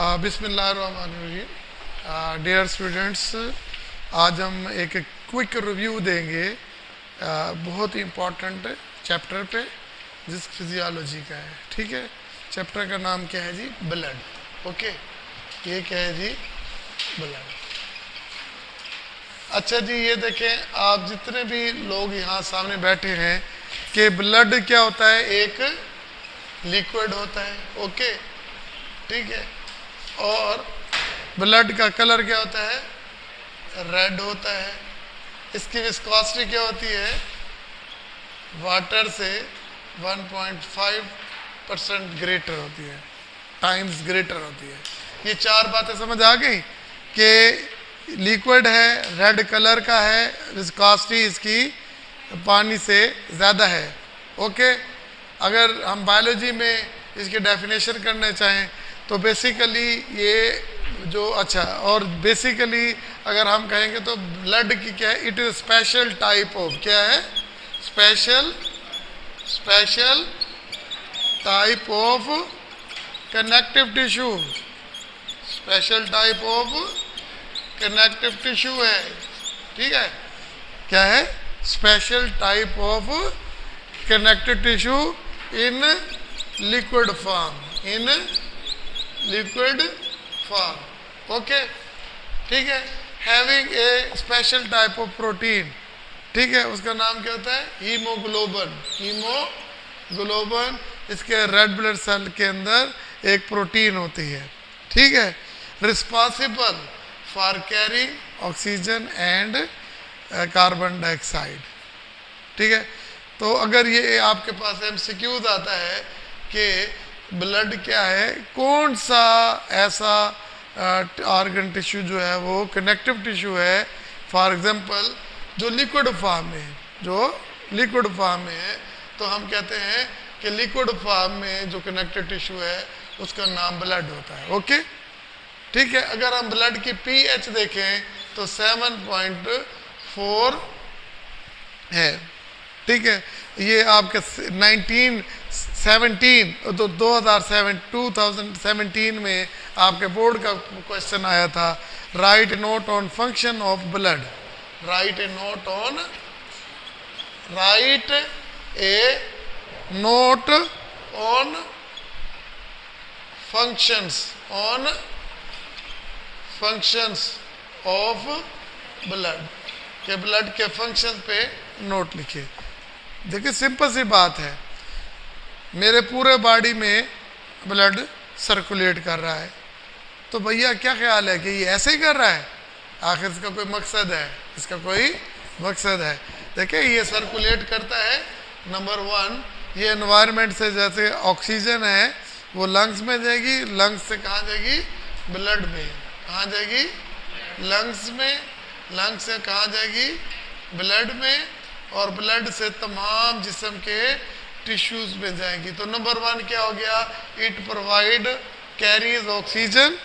बिस्मिल्लाहिर्रहमानिर्रहीम। Dear students, आज हम एक क्विक रिव्यू देंगे बहुत ही इम्पोर्टेंट चैप्टर पे, जिस फिजियोलॉजी का है। ठीक है, चैप्टर का नाम क्या है जी? ब्लड। ओके, ये क्या है जी? ब्लड। अच्छा जी, ये देखें आप जितने भी लोग यहाँ सामने बैठे हैं कि ब्लड क्या होता है? एक लिक्विड होता है। ओके, ठीक है। और ब्लड का कलर क्या होता है? रेड होता है। इसकी विस्कोसिटी क्या होती है? वाटर से 1.5% ग्रेटर होती है, टाइम्स ग्रेटर होती है। ये चार बातें समझ आ गई कि लिक्विड है, रेड कलर का है, विस्कोसिटी इसकी पानी से ज़्यादा है। ओके, अगर हम बायोलॉजी में इसकी डेफिनेशन करना चाहें तो बेसिकली ये जो और बेसिकली अगर हम कहेंगे तो ब्लड की क्या है? It is special type of, क्या है? Special type of connective tissue. Special type of connective tissue है। ठीक है, क्या है? Special type of connective tissue in liquid form, in liquid form. Okay, ठीक है। Having a special type of protein, ठीक है, उसका नाम क्या होता है? हीमोग्लोबिन। हीमोग्लोबिन इसके रेड ब्लड सेल के अंदर एक प्रोटीन होती है। ठीक है, responsible for carrying oxygen and carbon dioxide. ठीक है, तो अगर ये आपके पास एमसीक्यूज आता है कि ब्लड क्या है, कौन सा ऐसा ऑर्गन टिश्यू जो है वो कनेक्टिव टिश्यू है, फॉर एग्जांपल जो लिक्विड फॉर्म में है, जो लिक्विड फॉर्म में है, तो हम कहते हैं कि लिक्विड फॉर्म में जो कनेक्टिव टिश्यू है उसका नाम ब्लड होता है। ओके, ठीक है। अगर हम ब्लड की पीएच देखें तो 7.4 है। ठीक है, ये आपके 2017 में आपके बोर्ड का क्वेश्चन आया था। Right note on function of blood. Right a note on functions of blood, के ब्लड के फंक्शन पे नोट लिखिए। देखिए, सिंपल सी बात है, मेरे पूरे बॉडी में ब्लड सर्कुलेट कर रहा है, तो भैया क्या ख्याल है कि ये ऐसे ही कर रहा है? आखिर इसका कोई मकसद है, इसका कोई मकसद है। देखिए, ये सर्कुलेट करता है, नंबर 1, ये एनवायरनमेंट से, जैसे ऑक्सीजन है वो लंग्स में जाएगी, लंग्स से कहाँ जाएगी? ब्लड में। कहाँ जाएगी? लंग्स में। लंग्स से कहाँ जाएगी? ब्लड में। और ब्लड से तमाम जिस्म के टिश्यूज में जाएगी। तो नंबर 1 क्या हो गया? इट प्रोवाइड कैरीज ऑक्सीजन,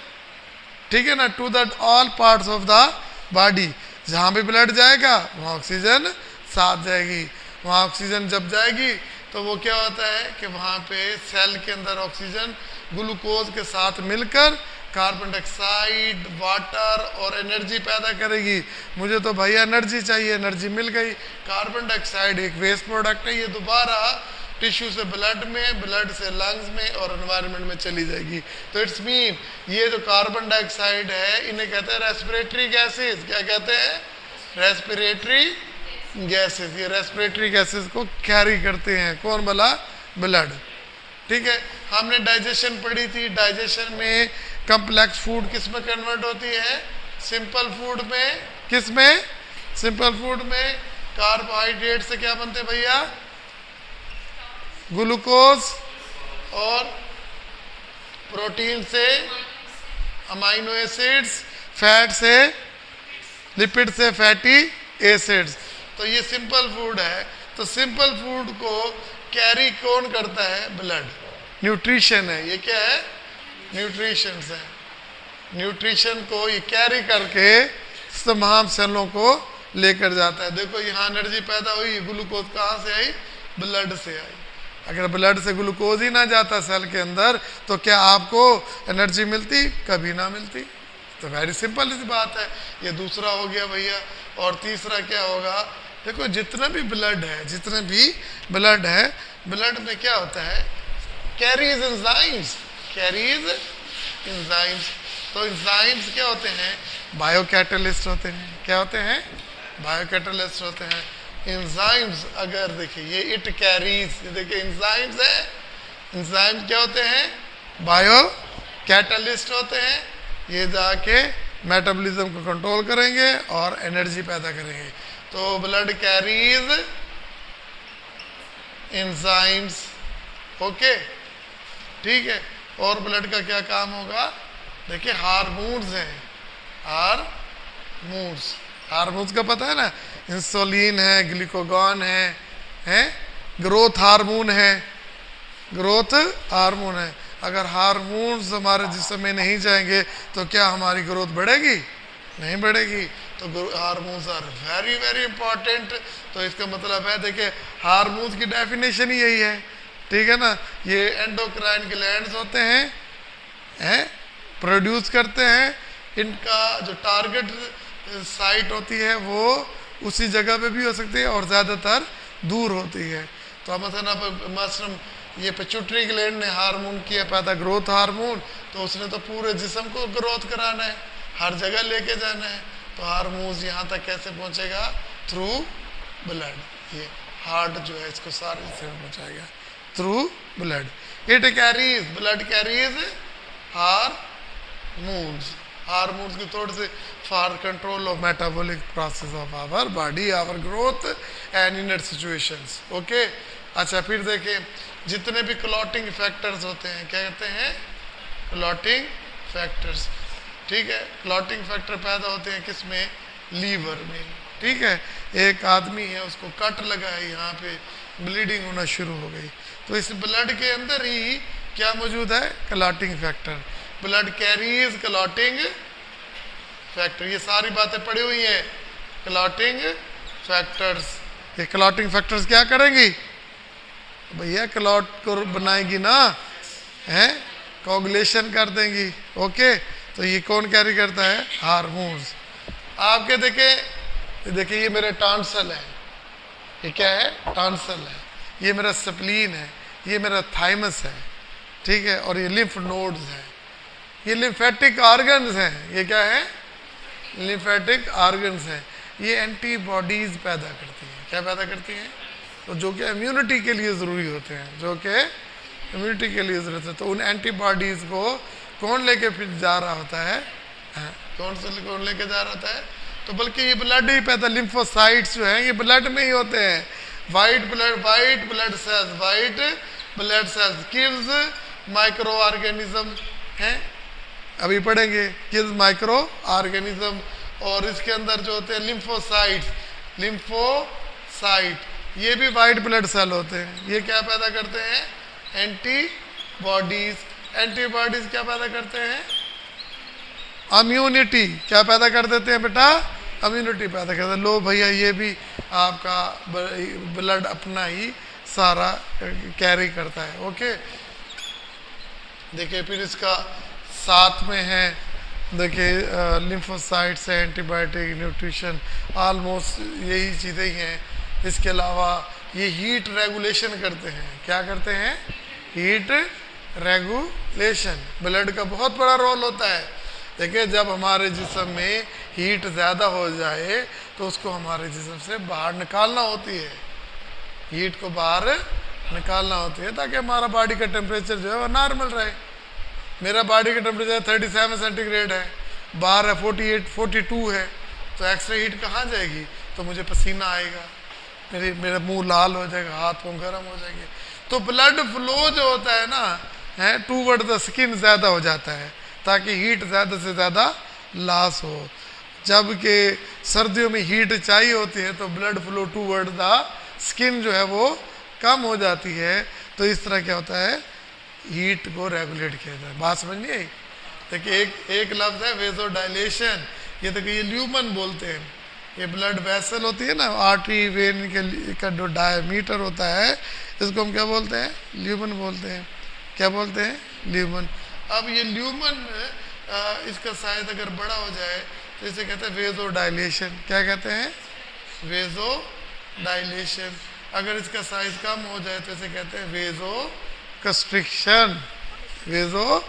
ठीक है ना, to the all parts of the body. जहाँ भी ब्लड जाएगा वहाँ ऑक्सीजन साथ जाएगी। वहाँ ऑक्सीजन जब जाएगी तो वो क्या होता है कि वहाँ पे सेल के अंदर ऑक्सीजन ग्लूकोज के साथ मिलकर कार्बन डाइऑक्साइड, वाटर और एनर्जी पैदा करेगी। मुझे तो भैया एनर्जी चाहिए, एनर्जी मिल गई। कार्बन डाइऑक्साइड एक वेस्ट प्रोडक्ट है, ये दोबारा टिश्यू से ब्लड में, ब्लड से लंग्स में और एनवायरनमेंट में चली जाएगी। तो इट्स मीन ये जो कार्बन डाइऑक्साइड है, इन्हें कहते हैं रेस्पिरेटरी गैसेस। क्या कहते हैं? Respiratory gases. ये रेस्पिरेटरी गैसेस को कैरी करते हैं कौन? भला? ब्लड। ठीक है, हमने डाइजेशन पढ़ी थी। डाइजेशन में कम्प्लेक्स फूड किस में कन्वर्ट होती है? सिंपल फूड में। किस में? सिंपल फूड में। कार्बोहाइड्रेट से क्या बनते हैं भैया? ग्लूकोज। और प्रोटीन से अमाइनो एसिड्स, फैट से, लिपिड से फैटी एसिड्स। तो ये सिंपल फूड है। तो सिंपल फूड को कैरी कौन करता है? ब्लड। न्यूट्रिशन है ये। क्या है? न्यूट्रिशन है। न्यूट्रिशन को ये कैरी करके तमाम सेलों को लेकर जाता है। देखो यहाँ एनर्जी पैदा हुई, ग्लूकोज कहाँ से आई? ब्लड से आई। अगर ब्लड से ग्लूकोज ही ना जाता सेल के अंदर तो क्या आपको एनर्जी मिलती? कभी ना मिलती। तो वेरी सिंपल सी बात है। ये दूसरा हो गया भैया। और तीसरा क्या होगा? देखो जितना भी ब्लड है, जितने भी ब्लड है, ब्लड में क्या होता है? Carries enzymes, carries enzymes. तो एंजाइम्स क्या होते हैं? बायोकैटलिस्ट होते हैं। क्या होते हैं? बायोकैटलिस्ट होते हैं। एंजाइम्स अगर देखिए ये इट कैरीज, देखिए एंजाइम्स है, एंजाइम्स क्या होते हैं? बायोकैटलिस्ट होते हैं। ये जाके मेटाबॉलिज्म को कंट्रोल करेंगे और एनर्जी पैदा करेंगे। तो ब्लड कैरीज एंजाइम्स, ओके, ठीक है। और ब्लड का क्या काम होगा? देखिए हार्मोन्स हैं, हार्मोन्स, हार्मोन्स का पता है ना? इंसुलिन है, ग्लूकागॉन है, ग्रोथ हार्मोन है, ग्रोथ हार्मोन है। अगर हार्मोन्स हमारे जिस्म में नहीं जाएंगे तो क्या हमारी ग्रोथ बढ़ेगी? नहीं बढ़ेगी। तो hormones are very very important. तो इसका मतलब है देखिए हार्मोन्स की डेफिनेशन ही यही है, ठीक है ना? ये एंडोक्राइन ग्लैंड्स होते हैं, प्रोड्यूस करते हैं। इनका जो टारगेट साइट होती है वो उसी जगह पे भी हो सकती है और ज़्यादातर दूर होती है। तो मसलन ये पिट्यूटरी ग्लैंड ने हार्मोन किया पैदा, ग्रोथ हार्मोन, तो उसने तो पूरे जिस्म को ग्रोथ कराना है, हर जगह लेके जाना है। तो हार्मोन्स यहाँ तक कैसे पहुँचेगा? Through blood. ये हार्ट जो है इसको सारे से पहुँचाएगा through blood. It carries, blood carries hormones, hormones की थोड़े से for control of metabolic process of our body, our growth and inner situations, okay. अच्छा फिर देखें जितने भी क्लॉटिंग फैक्टर्स होते हैं, क्या कहते हैं? क्लॉटिंग फैक्टर्स, ठीक है। क्लॉटिंग फैक्टर पैदा होते हैं किसमें? लीवर में, ठीक है। एक आदमी है उसको कट लगा है, यहाँ पे ब्लीडिंग होना शुरू हो गई, तो इस ब्लड के अंदर ही क्या मौजूद है? Clotting factor. Blood carries clotting factor. ये सारी बातें पड़ी हुई हैं, क्लॉटिंग फैक्टर्स। ये क्लॉटिंग फैक्टर्स क्या करेंगी भैया? क्लॉट को बनाएगी ना, हैं, कोगुलेशन कर देंगी, ओके। तो ये कौन कैरी करता है? हार्मोन्स। आपके देखिए ये मेरे टॉन्सल है, ये क्या है? टॉन्सल है। ये मेरा स्प्लीन है, ये मेरा थाइमस है, ठीक है। और ये लिम्फ नोड्स हैं, ये लिम्फेटिक ऑर्गन्स हैं। ये क्या है? लिम्फेटिक ऑर्गन्स हैं। ये एंटीबॉडीज पैदा करती हैं। क्या पैदा करती हैं? तो जो कि इम्यूनिटी के लिए ज़रूरी होते हैं, जो कि इम्यूनिटी के लिए ज़रूरत है। तो उन एंटीबॉडीज़ को कौन लेके फिर जा रहा होता है? कौन लेके जा रहा होता है? तो बल्कि ये ब्लड ही पैदा, लिम्फोसाइट्स जो हैं ये ब्लड में ही होते हैं। White blood sales kills micro organism हैं, अभी पढ़ेंगे, किल्स माइक्रो ऑर्गेनिज्म। और इसके अंदर जो होते हैं लिम्फोसाइट, ये भी वाइट ब्लड सेल होते हैं। ये क्या पैदा करते हैं? एंटीबॉडीज। एंटीबॉडीज क्या पैदा करते हैं? इम्यूनिटी। क्या पैदा कर देते हैं बेटा? इम्यूनिटी पैदा करते हैं। लो भैया ये भी आपका ब्लड अपना ही सारा कैरी करता है, ओके। देखिए फिर इसका साथ में है, देखिए लिम्फोसाइट्स है, एंटीबायोटिक, न्यूट्रिशन, ऑलमोस्ट यही चीज़ें ही हैं। इसके अलावा ये हीट रेगुलेशन करते हैं। क्या करते हैं? Heat regulation. ब्लड का बहुत बड़ा रोल होता है। देखिए जब हमारे जिस्म में हीट ज़्यादा हो जाए तो उसको हमारे जिस्म से बाहर निकालना होती है, हीट को बाहर निकालना होती है ताकि हमारा बॉडी का टेम्परेचर जो है वो नॉर्मल रहे। मेरा बॉडी का टेम्परेचर 37 सेंटीग्रेड है, बाहर है 48 42 है, तो एक्स्ट्रा हीट कहाँ जाएगी? तो मुझे पसीना आएगा, मेरा मुंह लाल हो जाएगा, हाथ पाँव गर्म हो जाएंगे। तो ब्लड फ्लो जो होता है ना है टूवर्ड द स्किन ज़्यादा हो जाता है ताकि हीट ज़्यादा से ज़्यादा लॉस हो। जबकि सर्दियों में हीट चाहिए होती है तो blood flow toward the skin जो है वो कम हो जाती है। तो इस तरह क्या होता है? हीट को रेगुलेट किया जाता है। बात समझ नहीं आई? देखिए एक लफ्ज़ है वेजोडाइलेशन, ये देखिए ये ल्यूमन बोलते हैं, ये ब्लड वेसल होती है ना, आर्टरी वेन के का जो डायमीटर होता है, इसको हम क्या बोलते हैं? ल्यूमन बोलते हैं। क्या बोलते हैं? ल्यूमन। अब ये ल्यूमन इसका साइज अगर बड़ा हो जाए तो इसे कहते हैं वेजो डायलेशन। क्या कहते हैं? वेजो डायलेशन। अगर इसका साइज कम हो जाए तो इसे कहते हैं वेजो कंस्ट्रिक्शन। वेजो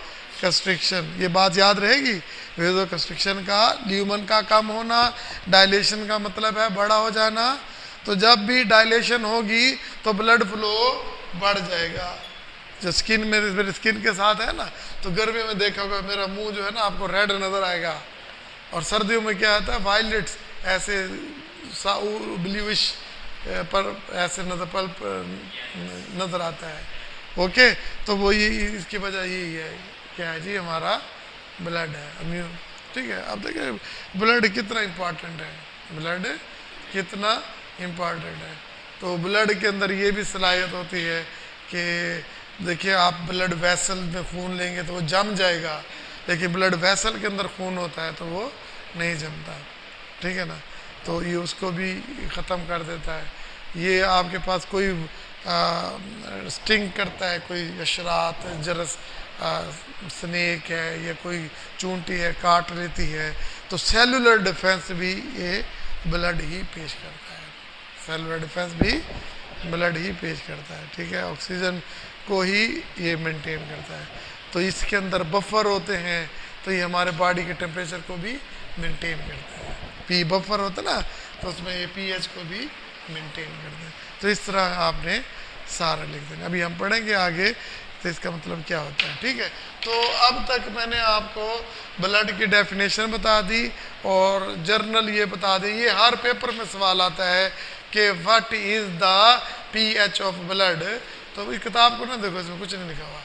कंस्ट्रिक्शन, ये बात याद रहेगी। वेजो कंस्ट्रिक्शन का, ल्यूमन का कम होना, डायलेशन का मतलब है बड़ा हो जाना। तो जब भी डायलेशन होगी तो ब्लड फ्लो बढ़ जाएगा। जो स्किन मेरे स्किन के साथ है ना, तो गर्मी में देखा होगा मेरा मुंह जो है ना आपको रेड नजर आएगा, और सर्दियों में क्या आता है? वायलेट्स, ऐसे ब्लूइश पर ऐसे नजर आता है। ओके, तो वो ये इसकी वजह यही है। क्या है जी? हमारा ब्लड है, इम्यून। ठीक है, अब देखिए ब्लड कितना इम्पोर्टेंट है। ब्लड कितना इम्पोर्टेंट है। तो ब्लड के अंदर ये भी सलाहियत होती है कि देखिए आप ब्लड वेसल में खून लेंगे तो वो जम जाएगा, लेकिन ब्लड वेसल के अंदर खून होता है तो वो नहीं जमता। ठीक है ना, तो ये उसको भी ख़त्म कर देता है। ये आपके पास कोई स्टिंग करता है, कोई हशरात, जरस, स्नेक है या कोई चूंटी है काट लेती है, तो सेलुलर डिफेंस भी ये ब्लड ही पेश करता है। सेलुलर डिफेंस भी ब्लड ही पेश करता है। ठीक है, ऑक्सीजन को ही ये मेंटेन करता है। तो इसके अंदर बफर होते हैं, तो ये हमारे बॉडी के टेम्परेचर को भी मेंटेन करता है। पी बफर होता है ना, तो उसमें ये पीएच को भी मेंटेन करता है। तो इस तरह आपने सारा लिख देना। अभी हम पढ़ेंगे आगे तो इसका मतलब क्या होता है। ठीक है, तो अब तक मैंने आपको ब्लड की डेफिनेशन बता दी और जर्नल ये बता दी। ये हर पेपर में सवाल आता है कि what is the pH of blood. तो इस किताब को ना देखो, इसमें कुछ नहीं लिखा हुआ।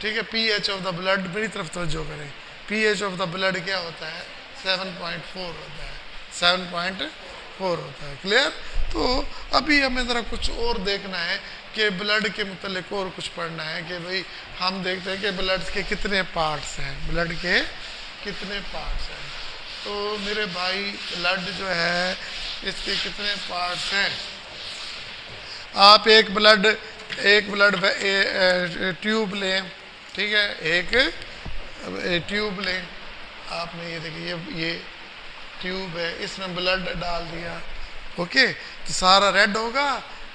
ठीक है, पीएच ऑफ द ब्लड, मेरी तरफ तवज्जो करें। पीएच ऑफ द ब्लड क्या होता है? 7.4 होता है। 7.4 होता है। क्लियर? तो अभी हमें ज़रा कुछ और देखना है कि ब्लड के मुतल्लिक और कुछ पढ़ना है कि भाई हम देखते हैं कि ब्लड के कितने पार्ट्स हैं। ब्लड के कितने पार्ट्स हैं? तो मेरे भाई ब्लड जो है इसके कितने पार्ट्स हैं? आप एक ब्लड ट्यूब लें। ठीक है, एक ट्यूब लें। आपने ये देखिए ये ट्यूब है, इसमें ब्लड डाल दिया। ओके, तो सारा रेड होगा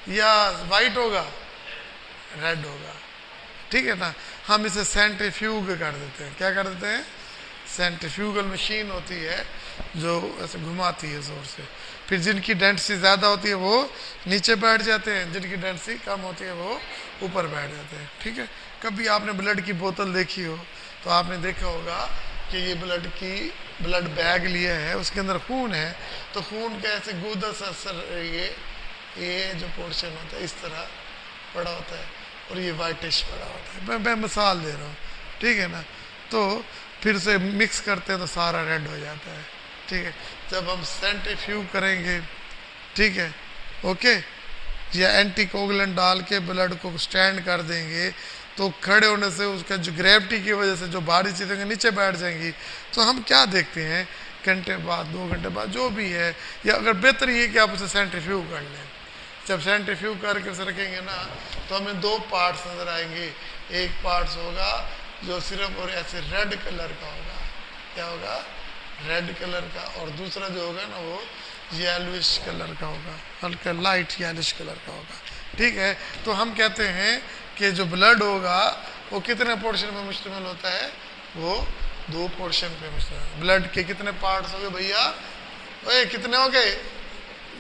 या वाइट होगा? रेड होगा। ठीक है ना, हम इसे सेंट्रीफ्यूग कर देते हैं। क्या कर देते हैं? सेंट्रीफ्यूगल मशीन होती है जो ऐसे घुमाती है ज़ोर से। फिर जिनकी डेंसिटी ज़्यादा होती है वो नीचे बैठ जाते हैं, जिनकी डेंसिटी कम होती है वो ऊपर बैठ जाते हैं। ठीक है, कभी आपने ब्लड की बोतल देखी हो तो आपने देखा होगा कि ये ब्लड बैग लिया है, उसके अंदर खून है, तो खून का ऐसे गूदा सा ये जो पोर्शन होता है इस तरह पड़ा होता है और ये वाइटिश पड़ा होता है। मैं मिसाल दे रहा हूँ। ठीक है ना, तो फिर से मिक्स करते हैं तो सारा रेड हो जाता है। ठीक है, जब हम सेंट्रीफ्यूग करेंगे, ठीक है, ओके, या एंटीकोगुलेंट डाल के ब्लड को स्टैंड कर देंगे तो खड़े होने से उसका जो ग्रेविटी की वजह से जो भारी चीज़ें नीचे बैठ जाएंगी। तो हम क्या देखते हैं, घंटे बाद 2 घंटे बाद जो भी है, या अगर बेहतर ये कि आप उसे सेंट्रीफ्यूग कर लें। जब सेंट्रीफ्यूग करके उसे रखेंगे ना तो हमें 2 पार्ट्स नज़र आएंगे। एक पार्ट्स होगा जो सिर्फ और ऐसे रेड कलर का होगा। क्या होगा? रेड कलर का। और दूसरा जो होगा ना वो येलोइश कलर का होगा, हल्का लाइट येलोइश कलर का होगा। ठीक है, तो हम कहते हैं कि जो ब्लड होगा वो कितने पोर्शन में मुश्तमिल होता है? वो 2 पोर्शन पे मुश्तमिल। ब्लड के कितने पार्ट्स हो गए भैया? ओए कितने हो गए?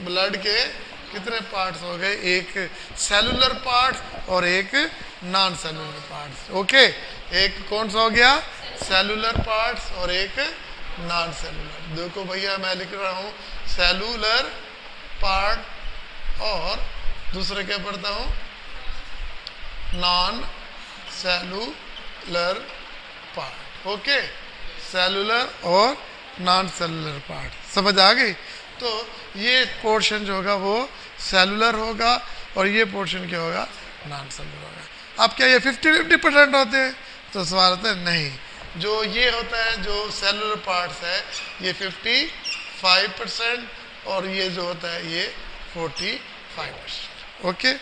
ब्लड के कितने पार्ट्स हो गए? एक सेलुलर पार्ट और एक नॉन सेलुलर पार्ट्स। ओके, एक कौन सा हो गया? सेलुलर पार्ट्स और एक नॉन सेलुलर। देखो भैया मैं लिख रहा हूँ सेलुलर पार्ट और दूसरा क्या पढ़ता हूँ? Non cellular part. Okay, cellular और नॉन सेलुलर पार्ट समझ आ गई? तो ये पोर्शन जो होगा वो सेलुलर होगा और ये पोर्शन क्या होगा? नॉन सेलुलर होगा। अब क्या ये 50-50% होते हैं? तो सवाल आता है नहीं, जो ये होता है जो सेलुलर पार्ट्स है ये 55% और ये जो होता है ये 45%। ओके,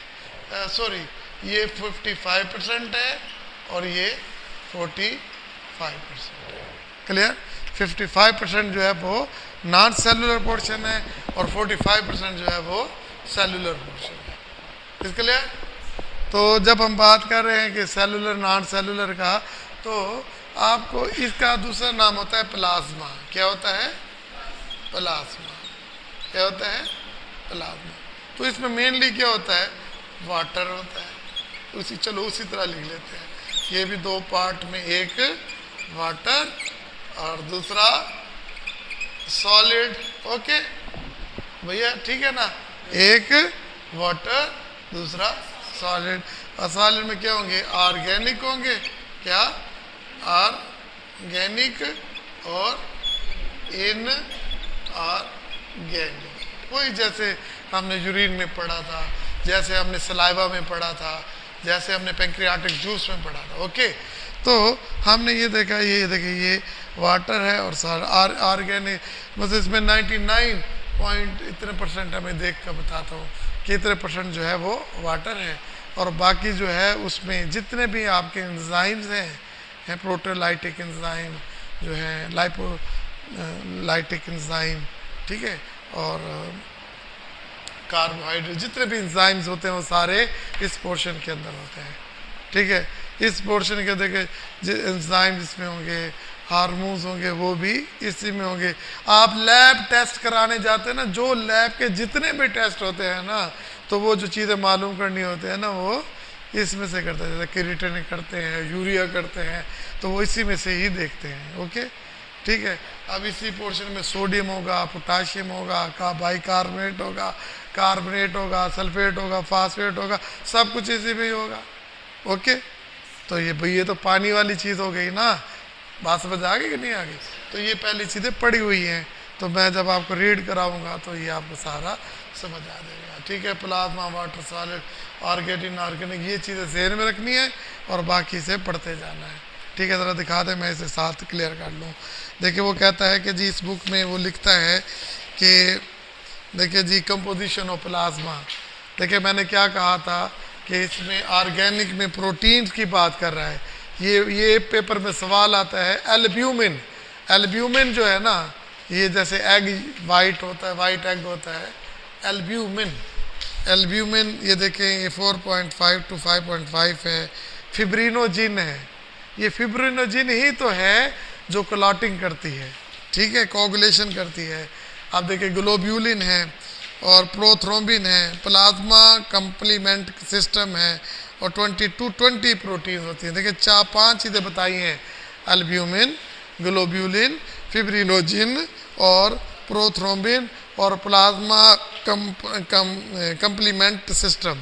सॉरी, ये 55% है और ये 45% है। क्लियर? 55% जो है वो नॉन सेलुलर पोर्शन है और 45% जो है वो सेलुलर पोर्शन है। इस क्लियर? तो जब हम बात कर रहे हैं कि सेलुलर नॉन सेलुलर का, तो आपको इसका दूसरा नाम होता है प्लाज्मा। क्या होता है? प्लाज्मा। क्या होता है? प्लाज्मा। तो इसमें मेनली क्या होता है? वाटर होता है। चलो उसी तरह लिख लेते हैं। ये भी दो पार्ट में, एक वाटर और दूसरा सॉलिड। ओके भैया, ठीक है ना? एक वाटर, दूसरा सॉलिड। और सॉलिड में क्या होंगे? ऑर्गेनिक होंगे। क्या? ऑर्गेनिक और इनऑर्गेनिक। वही जैसे हमने यूरिन में पढ़ा था, जैसे हमने सलाइवा में पढ़ा था, जैसे हमने पैंक्रियाटिक जूस में पढ़ा था। ओके, तो हमने ये देखा, ये देखिए ये वाटर है और ऑर्गेनिक, मतलब इसमें 99 पॉइंट इतने परसेंट हमें देख कर बताता हूँ कि इतने परसेंट जो है वो वाटर है। और बाकी जो है उसमें जितने भी आपके एंजाइम्स हैं प्रोटीयोलाइटिक एंजाइम जो है, लाइपोलाइटिक एंजाइम, ठीक है, और कार्बोहाइड्रेट, जितने भी एंजाइम्स होते हैं वो सारे इस पोर्शन के अंदर होते हैं। ठीक है, इस पोर्शन के देखे एंजाइम जिसमें होंगे, हार्मोन्स होंगे, वो भी इसी में होंगे। आप लैब टेस्ट कराने जाते हैं ना, जो लैब के जितने भी टेस्ट होते हैं ना, तो वो जो चीज़ें मालूम करनी होती है ना, वो इसमें से करते हैं। जैसे क्रिएटिनिन करते हैं, यूरिया करते हैं, तो वो इसी में से ही देखते हैं। ओके, ठीक है। अब इसी पोर्शन में सोडियम होगा, पोटाशियम होगा, बाइकार्बोनेट होगा, कार्बोनेट होगा, सल्फेट होगा, फास्फेट होगा, सब कुछ इसी में ही होगा। ओके, तो ये तो पानी वाली चीज़ हो गई ना। बात समझ आ गई कि नहीं आ गई? तो ये पहली चीज़ें पड़ी हुई हैं, तो मैं जब आपको रीड कराऊंगा तो ये आपको सारा समझ आ जाएगा। ठीक है, plasma, water, solid, organic, inorganic, ये चीज़ें ज़हन में रखनी है और बाकी से पढ़ते जाना है। ठीक है, ज़रा दिखा दें, मैं इसे साथ क्लियर कर लूँ। देखिए वो कहता है कि जी इस बुक में वो लिखता है कि देखिए जी कंपोजिशन ऑफ प्लाज्मा। देखिए मैंने क्या कहा था कि इसमें ऑर्गेनिक में प्रोटीन्स की बात कर रहा है। ये पेपर में सवाल आता है एल्ब्यूमिन। एल्ब्यूमिन जो है ना, ये जैसे एग वाइट होता है, वाइट एग होता है, एल्ब्यूमिन। एल्ब्यूमिन ये देखें, ये 4.5 to 5.5 है। फिब्रिनोजिन है, ये फिब्रिनोजिन ही तो है जो क्लॉटिंग करती है, ठीक है, कोगुलेशन करती है। अब देखिए ग्लोब्यूलिन है और प्रोथ्रोम्बिन है, प्लाज्मा कंप्लीमेंट सिस्टम है और 20 प्रोटीन होती हैं। देखिए 4-5 चीज़ें बताई हैं, एल्ब्यूमिन, ग्लोब्यूलिन, फिब्रिनोजिन और प्रोथ्रोम्बिन और plasma complement system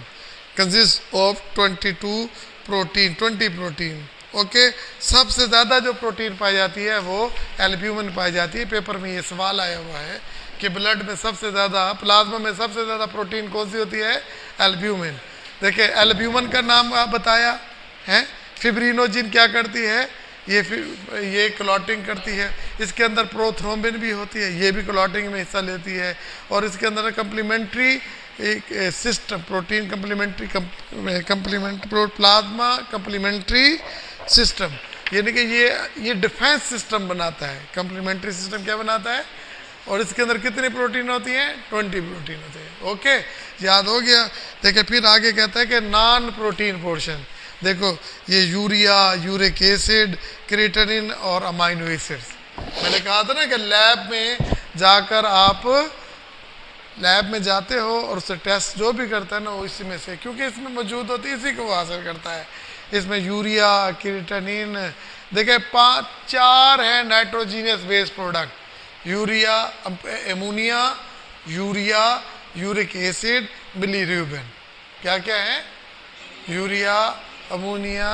consist of 20 protein. Okay, सबसे ज़्यादा जो प्रोटीन पाई जाती है वो एल्ब्यूमिन पाई जाती है। पेपर में ये सवाल आया हुआ है कि ब्लड में सबसे ज़्यादा, प्लाज्मा में सबसे ज़्यादा प्रोटीन कौन सी होती है? एल्ब्यूमिन। देखिए एल्ब्यूमिन का नाम आप बताया है। फिब्रिनोजिन क्या करती है? ये क्लॉटिंग करती है। इसके अंदर प्रोथ्रोम्बिन भी होती है, ये भी क्लॉटिंग में हिस्सा लेती है। और इसके अंदर कम्प्लीमेंट्री एक system, protein plasma complementary system, यानी कि ये डिफेंस सिस्टम बनाता है। कम्प्लीमेंट्री सिस्टम क्या बनाता है? और इसके अंदर कितनी प्रोटीन होती है? 20 प्रोटीन होती है। ओके, याद हो गया। देखिए फिर आगे कहता है कि नॉन प्रोटीन पोर्शन। देखो ये यूरिया, यूरिक एसिड, क्रिएटिनिन और अमाइनो एसिड्स। मैंने कहा था ना कि लैब में जाकर आप लैब में जाते हो और उससे टेस्ट जो भी करता है ना, वो इसी में से, क्योंकि इसमें मौजूद होती है, इसी को हासिल करता है। इसमें यूरिया, क्रिएटिनिन, देखिए 4 है nitrogenous base product, urea, ammonia, urea, uric acid, bilirubin. क्या क्या है? Urea, ammonia,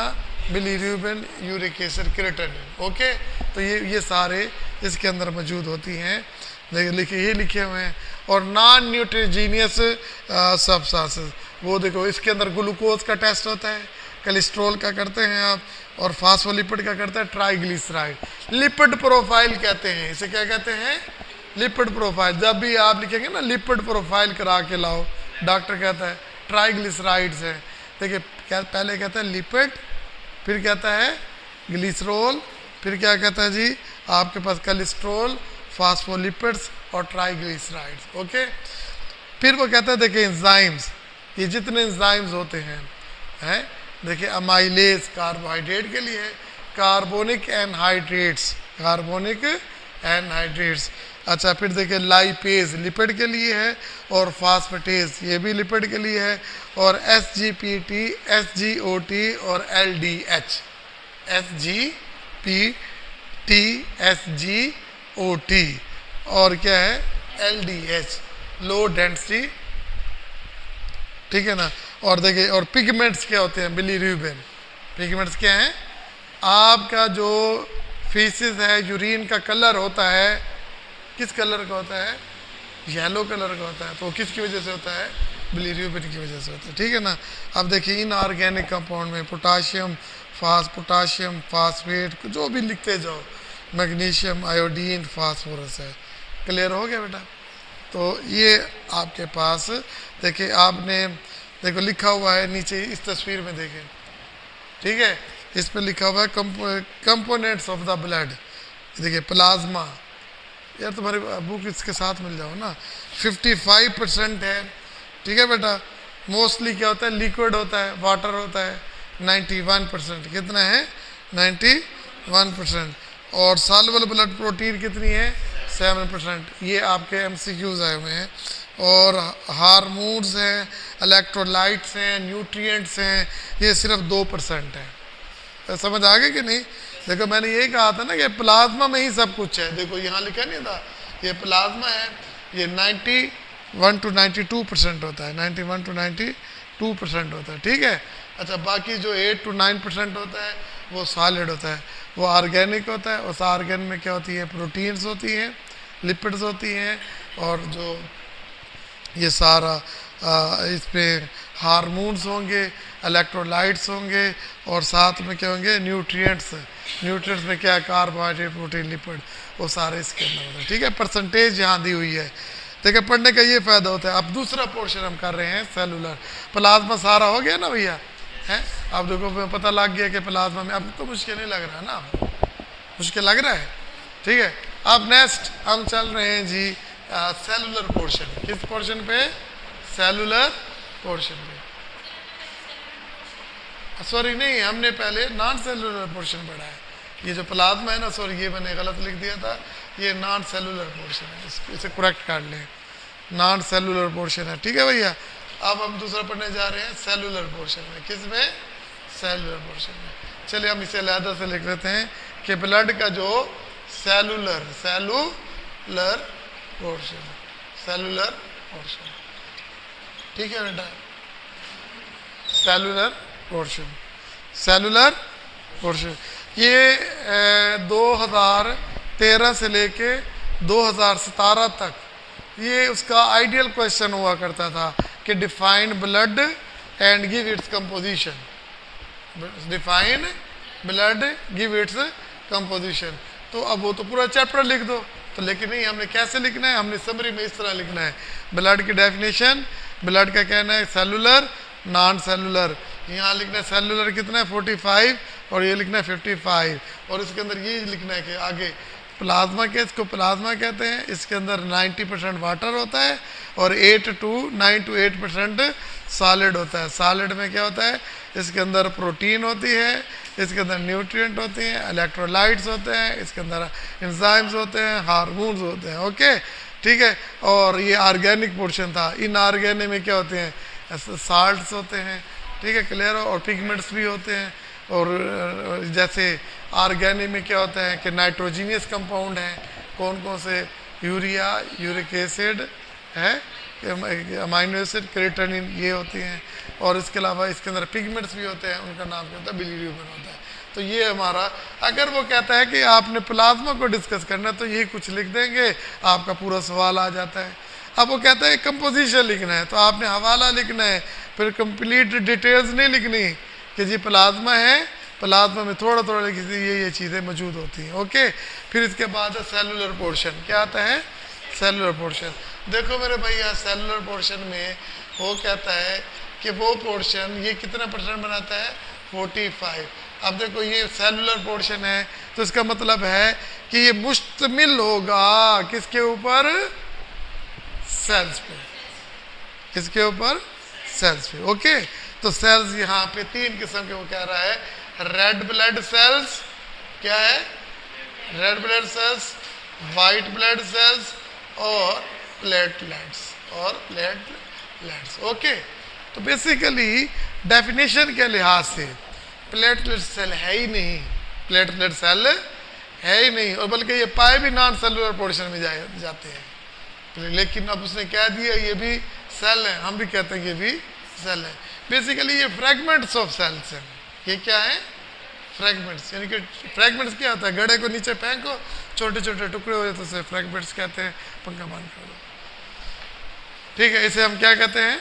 bilirubin, uric acid, creatinine. Okay, तो ये सारे इसके अंदर मौजूद होती हैं। ये लिखे हुए हैं। और नॉन न्यूट्रिजीनियस सब्सटेंसेस, वो देखो इसके अंदर ग्लूकोज का टेस्ट होता है, कोलेस्ट्रॉल का करते हैं आप, और फास्फोलिपिड का करते हैं, ट्राइग्लिसराइड। लिपिड प्रोफाइल कहते हैं इसे। क्या कहते हैं? लिपिड प्रोफाइल, जब भी आप लिखेंगे ना लिपिड प्रोफाइल करा के लाओ, डॉक्टर कहता है ट्राइग्लिसराइड्स है। देखिए पहले कहता है लिपिड, फिर कहता है ग्लिसरॉल, फिर क्या कहता है जी आपके पास कोलेस्ट्रॉल, फास्फोलिपिड्स और ट्राइग्लिसराइड्स। ओके, फिर वो कहता है देखिए एंजाइम्स, ये जितने एंजाइम्स होते हैं देखिए अमाइलेज कार्बोहाइड्रेट के लिए है, कार्बोनिक एनहाइड्रेट्स, कार्बोनिक एनहाइड्रेट्स। अच्छा, फिर देखिए लाइपेज लिपिड के लिए है, और फास्फेटेज ये भी लिपिड के लिए है, और SGPT, SGOT और LDH, SGPT, SGOT और क्या है LDH, लो डेंसिटी, ठीक है ना। और देखिए और पिगमेंट्स क्या होते हैं, बिलीरुबिन। पिगमेंट्स क्या हैं, आपका जो फीसिस है, यूरिन का कलर होता है, किस कलर का होता है, येलो कलर का होता है, तो किसकी वजह से होता है, बिलीरुबिन की वजह से होता है, ठीक है ना। अब देखिए इनऑर्गेनिक कंपाउंड में पोटाशियम, पोटाशियम फास्फेट, जो भी लिखते जाओ, मैग्नीशियम, आयोडीन, फास्फोरस है। क्लियर हो गया बेटा। तो ये आपके पास देखिए, आपने देखो लिखा हुआ है नीचे इस तस्वीर में देखें, ठीक है, इस पे लिखा हुआ है कंपोनेंट्स ऑफ द ब्लड। देखिए प्लाज्मा, यार तुम्हारे बुक इसके साथ मिल जाओ ना, 55% है, ठीक है बेटा। मोस्टली क्या होता है, लिक्विड होता है, वाटर होता है 91%, कितना है 91%। और सॉल्युबल ब्लड प्रोटीन कितनी है 7%। ये आपके MCQs आए हुए हैं। और हार्मोन्स हैं, इलेक्ट्रोलाइट्स हैं, न्यूट्रिएंट्स हैं, ये सिर्फ 2% है। तो समझ आ गई कि नहीं। देखो मैंने यही कहा था ना कि प्लाज्मा में ही सब कुछ है। देखो यहाँ लिखा नहीं था, ये प्लाज्मा है, ये 91 to 92% होता है, 91 to 92% होता है, ठीक है। अच्छा, बाकी जो 8 to 9% होता है वो सॉलिड होता है, वो ऑर्गेनिक होता है। उस ऑर्गेन में क्या होती है, प्रोटीन्स होती हैं, लिपिड्स होती हैं, और जो ये सारा इस पे हार्मोन्स होंगे, इलेक्ट्रोलाइट्स होंगे, और साथ में क्या होंगे, न्यूट्रिएंट्स। न्यूट्रिएंट्स में क्या है, कार्बोहाइड्रेट, प्रोटीन, लिपिड, वो सारे इसके अंदर होते हैं, ठीक है। परसेंटेज यहाँ दी हुई है। देखिए पढ़ने का ये फ़ायदा होता है। अब दूसरा पोर्शन हम कर रहे हैं सेलुलर। प्लाज्मा सारा हो गया ना भैया, है। अब देखो पता लग गया कि प्लाज्मा में, अब तो मुश्किल नहीं लग रहा है ना, मुश्किल लग रहा है, ठीक है। अब नेक्स्ट हम चल रहे हैं जी सेलुलर पोर्शन। किस पोर्शन पे, सेलुलर पोर्शन पे। सॉरी नहीं, हमने पहले नॉन सेलुलर पोर्शन पढ़ा है। ये जो प्लाज्मा है ना, सॉरी ये मैंने गलत लिख दिया था, ये नॉन सेलुलर पोर्शन है, इसे करेक्ट कर लें, नॉन सेलुलर पोर्शन है, ठीक है भैया। अब हम दूसरा पढ़ने जा रहे हैं सेलुलर पोर्शन में। किस में, सेलुलर पोर्शन में। चलिए हम इसे अलहदा से लिख लेते हैं कि ब्लड का जो सेलुलर पोर्शन, सेलुलर पोर्शन, ठीक है बेटा, सेलुलर पोर्शन, सेलुलर पोर्शन। ये 2013 से लेके 2017 तक ये उसका आइडियल क्वेश्चन हुआ करता था कि define blood and give its composition, define blood give its composition. तो अब वो तो पूरा चैप्टर लिख दो, तो लेकिन नहीं, हमने कैसे लिखना है, हमने समरी में इस तरह लिखना है। ब्लड की डेफिनेशन, ब्लड का कहना है सेलुलर, नॉन सेलुलर। यहाँ लिखना है सेलुलर कितना है 45, और ये लिखना है 55, और इसके अंदर ये लिखना है कि आगे प्लाज्मा के, इसको प्लाज्मा कहते हैं, इसके अंदर 90% वाटर होता है और 9 to 8% सॉलिड होता है। सॉलिड में क्या होता है, इसके अंदर प्रोटीन होती है, इसके अंदर न्यूट्रिएंट होते हैं, इलेक्ट्रोलाइट्स होते हैं, इसके अंदर एंजाइम्स होते हैं, हार्मोन्स होते हैं, ओके, ठीक है। और ये ऑर्गेनिक पोर्शन था। इनऑर्गेनिक में क्या होते हैं, साल्ट्स होते हैं, ठीक है, क्लियर हो, और पिगमेंट्स भी होते हैं। और जैसे ऑर्गेनिक में क्या होता है कि नाइट्रोजीनियस कंपाउंड हैं, कौन कौन से, यूरिया, यूरिक एसिड है, अमाइनो एसिड, क्रेटिनिन, ये होती हैं। और इसके अलावा इसके अंदर पिगमेंट्स भी होते हैं, उनका नाम क्या होता है, बिलीरुबिन होता है। तो ये हमारा, अगर वो कहता है कि आपने प्लाज्मा को डिस्कस करना है तो यही कुछ लिख देंगे, आपका पूरा सवाल आ जाता है। अब वो कहता है कंपोजिशन लिखना है, तो आपने हवाला लिखना है, फिर कंप्लीट डिटेल्स नहीं लिखनी कि जी प्लाज्मा है, प्लाज्मा में थोड़ा थोड़ा लिखी ये चीज़ें मौजूद होती हैं, ओके। फिर इसके बाद है सेलुलर पोर्शन। क्या आता है, सेलुलर पोर्शन। देखो मेरे भाई यहाँ सेलुलर पोर्शन में वो कहता है कि वो पोर्शन ये कितना परसेंट बनाता है, 45। अब देखो ये सेलुलर पोर्शन है तो इसका मतलब है कि ये मुश्तमिल होगा किसके ऊपर, सेल्स पे, किसके ऊपर, सेल्स पे। ओके, तो सेल्स यहाँ पे 3 किस्म के वो कह रहा है, रेड ब्लड सेल्स, क्या है, red blood sales, white blood sales और प्लेटलेट्स, ओके। तो बेसिकली डेफिनेशन के लिहाज से प्लेटलेट सेल है ही नहीं, प्लेटलेट सेल है ही नहीं, और बल्कि ये पाए भी नॉन सेलुलर पोर्शन में जाते हैं। लेकिन अब उसने कह दिया ये भी सेल है, हम भी कहते हैं ये भी सेल है। बेसिकली ये फ्रैगमेंट्स ऑफ सेल्स हैं। ये क्या है, फ्रैगमेंट्स, यानी कि फ्रैगमेंट्स क्या होता है, गड़े को नीचे फेंको, छोटे छोटे टुकड़े हो जाते हैं, तो फ्रैगमेंट्स कहते हैं। पंखा बंद कर दो, ठीक है, इसे हम क्या कहते हैं,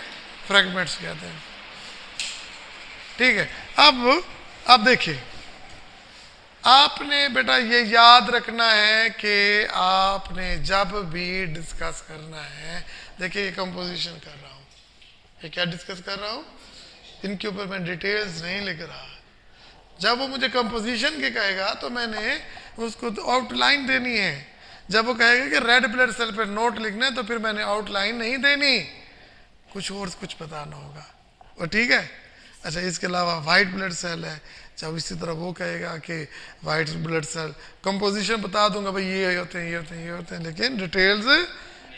फ्रैगमेंट्स कहते हैं। ठीक है, अब देखिए, आपने बेटा ये याद रखना है कि आपने जब भी डिस्कस करना है, देखिए ये कंपोजिशन कर रहा हूँ, ये क्या डिस्कस कर रहा हूँ, इनके ऊपर मैं डिटेल्स नहीं लिख रहा। जब वो मुझे कंपोजिशन के कहेगा तो मैंने उसको आउटलाइन देनी है। जब वो कहेगा कि रेड ब्लड सेल पर नोट लिखना है तो फिर मैंने आउटलाइन नहीं देनी, कुछ और कुछ बताना होगा, वो ठीक है। अच्छा, इसके अलावा वाइट ब्लड सेल है, जब इसी तरह वो कहेगा कि वाइट ब्लड सेल, कंपोजिशन बता दूंगा भाई ये होते हैं, ये होते हैं, ये होते हैं, लेकिन डिटेल्स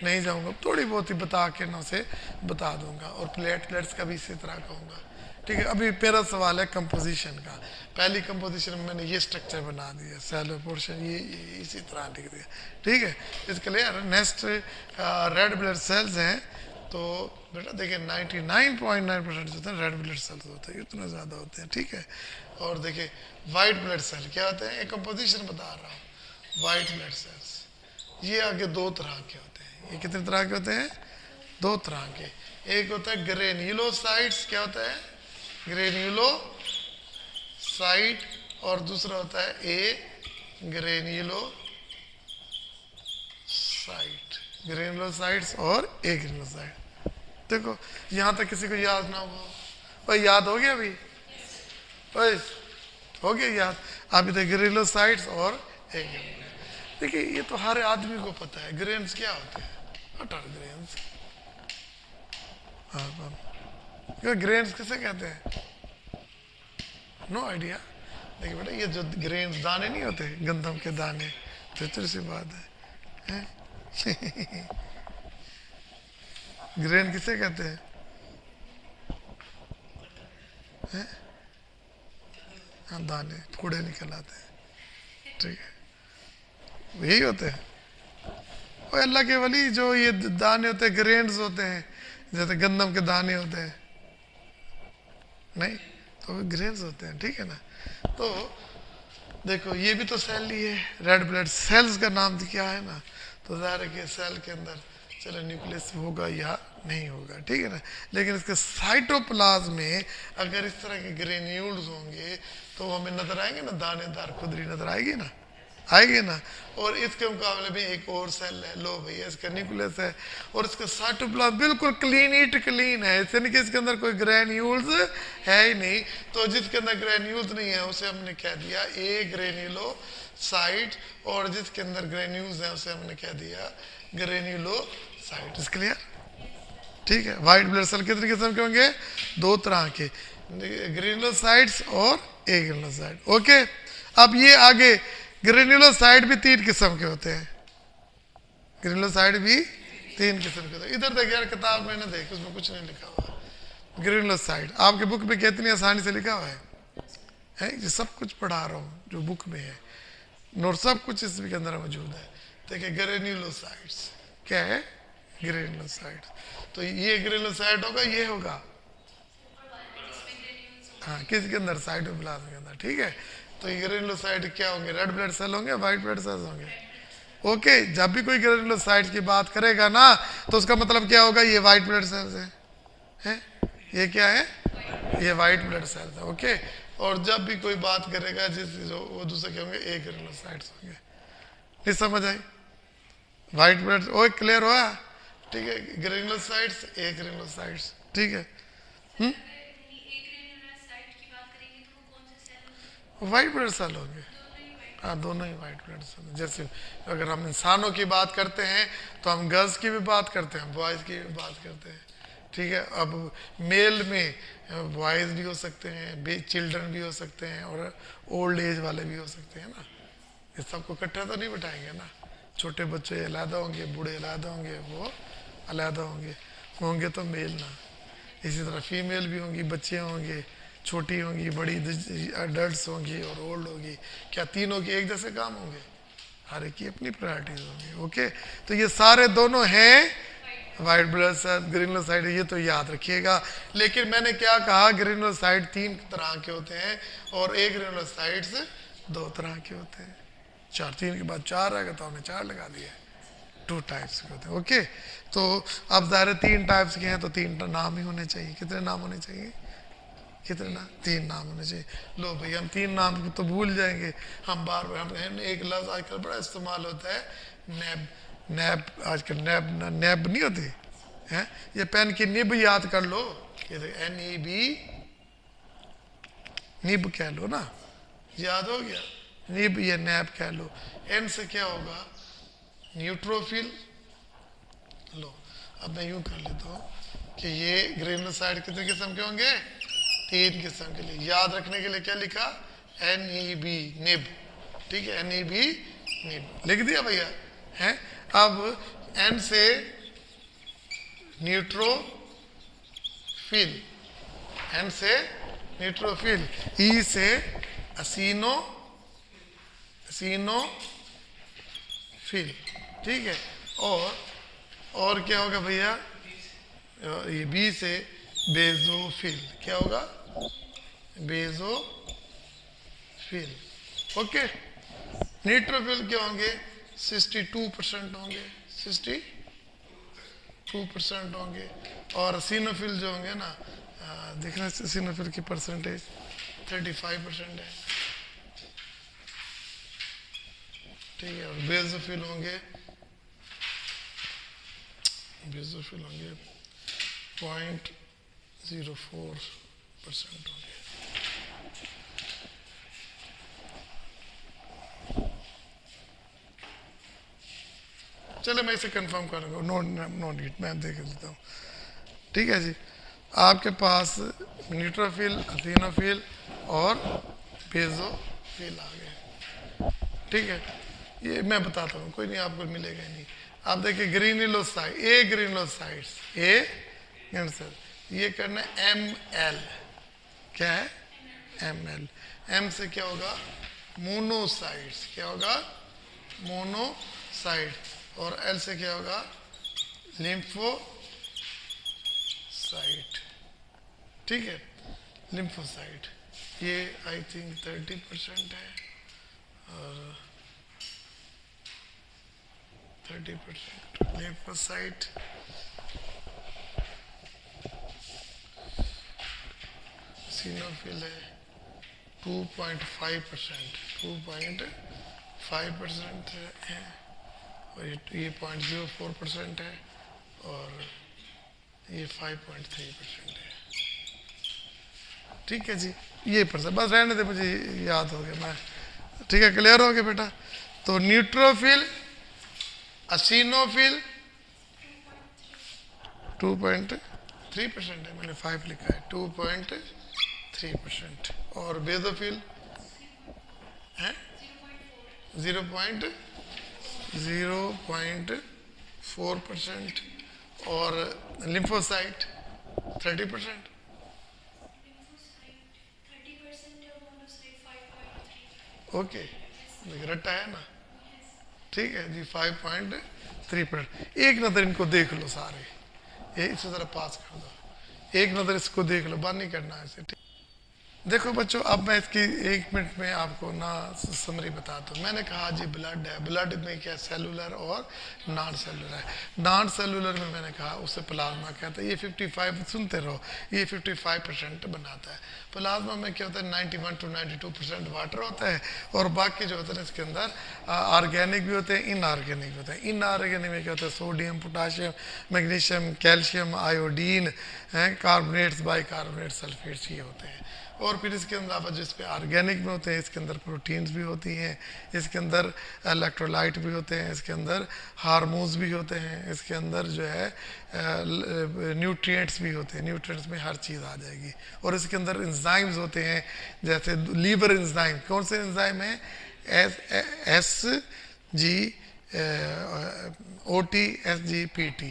नहीं जाऊंगा, थोड़ी बहुत ही बता के ना उसे बता दूंगा। और प्लेटलेट्स का भी इसी तरह कहूँगा, ठीक है। अभी मेरा सवाल है कंपोजिशन का। पहली कंपोजिशन में मैंने ये स्ट्रक्चर बना दिया, सेलुलर पोर्शन ये इसी तरह लिख दिया, ठीक है। इसके लिए नेक्स्ट रेड ब्लड सेल्स हैं, तो बेटा देखिए 99.9% जो होते हैं रेड ब्लड सेल्स होते हैं, इतने ज़्यादा होते हैं, ठीक है। और देखिए वाइट ब्लड सेल क्या होते हैं, एक कंपोजिशन बता रहा हूँ, वाइट ब्लड सेल्स ये आगे 2 तरह के होते हैं। ये कितने तरह के होते हैं, 2 तरह के। एक होता है ग्रेन्युलोसाइट्स, क्या होता है, ग्रेन्युलोसाइट, और दूसरा होता है ग्रेन्युलोसाइट्स और ग्रेन्युलोसाइट। देखो यहाँ तक किसी को याद ना हो, भाई याद हो गया अभी, भाई हो गया याद। अभी तक ग्रेन्युलोसाइट्स और देखिए ये तो हर आदमी को पता है, ग्रेन्स क्या होते हैं, व्हाट आर ग्रेन्स, ग्रेन्स किसे कहते हैं, नो आइडिया। देखिए बेटा ये जो ग्रेन्स दाने नहीं होते, गंदम के दाने, तो सी बात है ग्रेन किसे कहते हैं, हाँ दाने, कूड़े निकल आते हैं, ठीक है, यही होते हैं। और अल्लाह के वली जो ये दाने होते हैं, ग्रेन्स होते हैं, जैसे गंदम के दाने होते हैं, नहीं तो ग्रेन्स होते हैं, ठीक है ना। तो देखो ये भी तो सेल ही है, रेड ब्लड सेल्स का नाम क्या है ना, तो ज़ाहिर है कि सेल के अंदर चलो न्यूक्लियस होगा या नहीं होगा, ठीक है ना। लेकिन इसके साइटोप्लाज्म में अगर इस तरह के ग्रेन्यूल्स होंगे तो हमें नजर आएंगे ना, दानेदार खुदरी नजर आएगी ना, आएगी ना। और इसके मुकाबले में एक और सेल है, लो भैया इसका न्यूक्लियस है और इसका साइटोप्लाज्म बिल्कुल क्लीन इट क्लीन है, यानी कि इसके अंदर कोई ग्रेन्यूल्स है ही नहीं। तो जिसके अंदर ग्रेन्यूल्स नहीं है उसे हमने कह दिया ए ग्रेन्युलोसाइट, और जिसके अंदर ग्रेन्यूल्स है उसे हमने कह दिया ग्रेन्युलोसाइट। इस क्लियर, ठीक है। व्हाइट ब्लड सेल कितने किस्म के होंगे, 2 तरह के, ग्रेन्युलोसाइट्स और ग्रेन्युलोसाइट, ओके। अब ये आगे ग्रेन्युलोसाइट भी 3 किस्म के होते हैं, ग्रेन्युलोसाइट भी 3 किस्म के होते हैं। इधर देख यार किताब में ना देख, उसमें कुछ नहीं लिखा हुआ ग्रेन्युलोसाइट, आपके बुक में कितनी आसानी से लिखा हुआ है, ये सब कुछ पढ़ा रहा हूँ जो बुक में है, नोट सब कुछ इसके अंदर मौजूद है। देखिए ग्रेन्युलोसाइट्स क्या है, ग्रेन्युलोसाइट्स, तो ये ग्रेन्युलोसाइट होगा, ये होगा, हाँ किसके अंदर, साइटोप्लाज्म के अंदर, ठीक है। तो ये ग्रेन्युलोसाइट क्या होंगे, रेड ब्लड सेल होंगे, वाइट ब्लड सेल्स होंगे, ओके। जब भी कोई ग्रेन्युलोसाइट की बात करेगा ना तो उसका मतलब क्या होगा, ये वाइट ब्लड सेल्स है, ये क्या है, ये वाइट ब्लड सेल्स है, ओके। और जब भी कोई बात करेगा जिस जो वो दूसरे क्या होंगे, ग्रेन्युलोसाइट्स होंगे। नहीं समझ आई, वाइट ब्लड ओए क्लियर हुआ, ठीक है। ग्रेनुलोसाइट्स, ए ग्रेनुलोसाइट्स, ठीक है। वाइट ब्लड सेल होंगे, हाँ दोनों ही वाइट ब्लड सेल। जैसे अगर हम इंसानों की बात करते हैं तो हम गर्ल्स की भी बात करते हैं, बॉयज़ की भी बात करते हैं, ठीक है। अब मेल में बॉयज़ भी हो सकते हैं, चिल्ड्रन भी हो सकते हैं, और ओल्ड एज वाले भी हो सकते हैं ना। ये सबको इकट्ठा तो नहीं बिठाएंगे ना, छोटे बच्चे अलहदा होंगे, बूढ़े अलहदा होंगे, वो अलहदा होंगे, होंगे तो मेल ना। इसी तरह फीमेल भी होंगी, बच्चे होंगे, छोटी होंगी, बड़ी अडल्ट होंगी और ओल्ड होगी। क्या तीनों के एक जैसे काम होंगे? हर एक की अपनी प्रायोरिटीज होंगी। ओके, तो ये सारे दोनों हैं वाइट ब्लड सेल, ग्रेनुलोसाइट, ये तो याद रखिएगा। लेकिन मैंने क्या कहा, ग्रेनुलोसाइट 3 तरह के होते हैं और एक ग्रेनुलोसाइट्स 2 तरह के होते हैं। 4, 3 के बाद 4 आएगा तो हमने 4 लगा दिया, 2 टाइप्स के होते हैं। ओके, तो अब ज़ाहिर 3 टाइप्स के हैं तो 3 नाम ही होने चाहिए। कितने नाम होने चाहिए? कितने नाम? 3 नाम होने चाहिए। लो भाई, हम 3 नाम तो भूल जाएंगे। हम बार बार हम एक लफ्ज़ आजकल बड़ा इस्तेमाल होता है, नैब। नैब आजकल नैब नैब नहीं होती है। ये पेन की निब याद कर लो, ये NEB, निब कह लो ना, याद हो गया। निब ये नैब कह लो। N से क्या होगा? न्यूट्रोफिल। लो अब मैं यूं कर लेता हूँ कि ये ग्रेनुलोसाइट कितने किस्म के होंगे? 3 किस्म के लिए। याद रखने के लिए क्या लिखा? NEB, निब, ठीक है। NEB, निब लिख दिया भैया, है। अब N से न्यूट्रोफिल, N से न्यूट्रोफिल, E से एसिनोफिल, ठीक है। और क्या होगा भैया? ये B से बेजोफिल, क्या होगा? बेजोफिल। ओके, न्यूट्रोफिल क्या होंगे? 62% होंगे, 62% होंगे। और सिनोफिल जो होंगे ना, देखना सिनोफिल की परसेंटेज 35% है, ठीक है। और बेजोफिल होंगे 0.04% होंगे। चलो मैं इसे कंफर्म करूँगा, नोट इट, मैं देख लेता हूँ, ठीक है जी। आपके पास न्यूट्रोफिल, एसिनोफिल और बेजोफिल आ गए, ठीक है। ये मैं बताता हूँ, कोई नहीं, आपको मिलेगा ही नहीं। आप देखिए ग्रेनुलोसाइट, ए ग्रेनुलोसाइट्स, ये करना ML, क्या है? ML। M से क्या होगा? मोनोसाइट्स, क्या होगा? मोनोसाइट। और L से क्या होगा? लिम्फोसाइट, ठीक है। लिम्फोसाइट ये आई थिंक 30% है और 30% लिम्फोसाइट। सिनोफिल है 2.5% है, और ये 0.04% है, और ये 5.3% है, ठीक है जी। ये परसेंट बस रहने दे, मुझे याद हो गया मैं, ठीक है। क्लियर हो गया बेटा? तो न्यूट्रोफिल, एसिनोफिल 2.3% है, मैंने 5 लिखा है, 2.3%। और बेजोफिल है 0.04%। और लिम्फोसाइट 30%। ओके, रट्टा है ना, ठीक है जी। 5.3%। एक नज़र इनको देख लो सारे, ये इसे ज़रा पास कर दो, एक नज़र इसको देख लो, बंद नहीं करना है इसे, ठीक। देखो बच्चों, अब मैं इसकी 1 मिनट में आपको ना समरी बताता हूँ। मैंने कहा जी ब्लड है, ब्लड में क्या सेलुलर और नॉन सेलुलर है। नॉन सेलुलर में मैंने कहा उसे प्लाज्मा कहते हैं। ये 55 सुनते रहो, ये 55% बनाता है। प्लाज्मा में क्या होता है, 91 to 92% वाटर होता है, और बाकी जो होता है इसके अंदर ऑर्गेनिक भी होते हैं, इनऑर्गेनिक भी होते हैं। इनऑर्गेनिक में क्या होता है, sodium, potassium, magnesium, calcium, iodine, carbonates, bicarbonate, sulphates, ये होते हैं। और फिर इसके अलावा जिस पे ऑर्गेनिक में होते हैं, इसके अंदर प्रोटीन्स भी होती हैं, इसके अंदर इलेक्ट्रोलाइट भी होते हैं, इसके अंदर हार्मोन्स भी होते हैं, इसके अंदर जो है न्यूट्रिएंट्स भी होते हैं। न्यूट्रिएंट्स में हर चीज़ आ जाएगी। और इसके अंदर एंजाइम्स होते हैं, जैसे लीवर एंजाइम। कौन से एंजाइम है, SGOT, SGPT,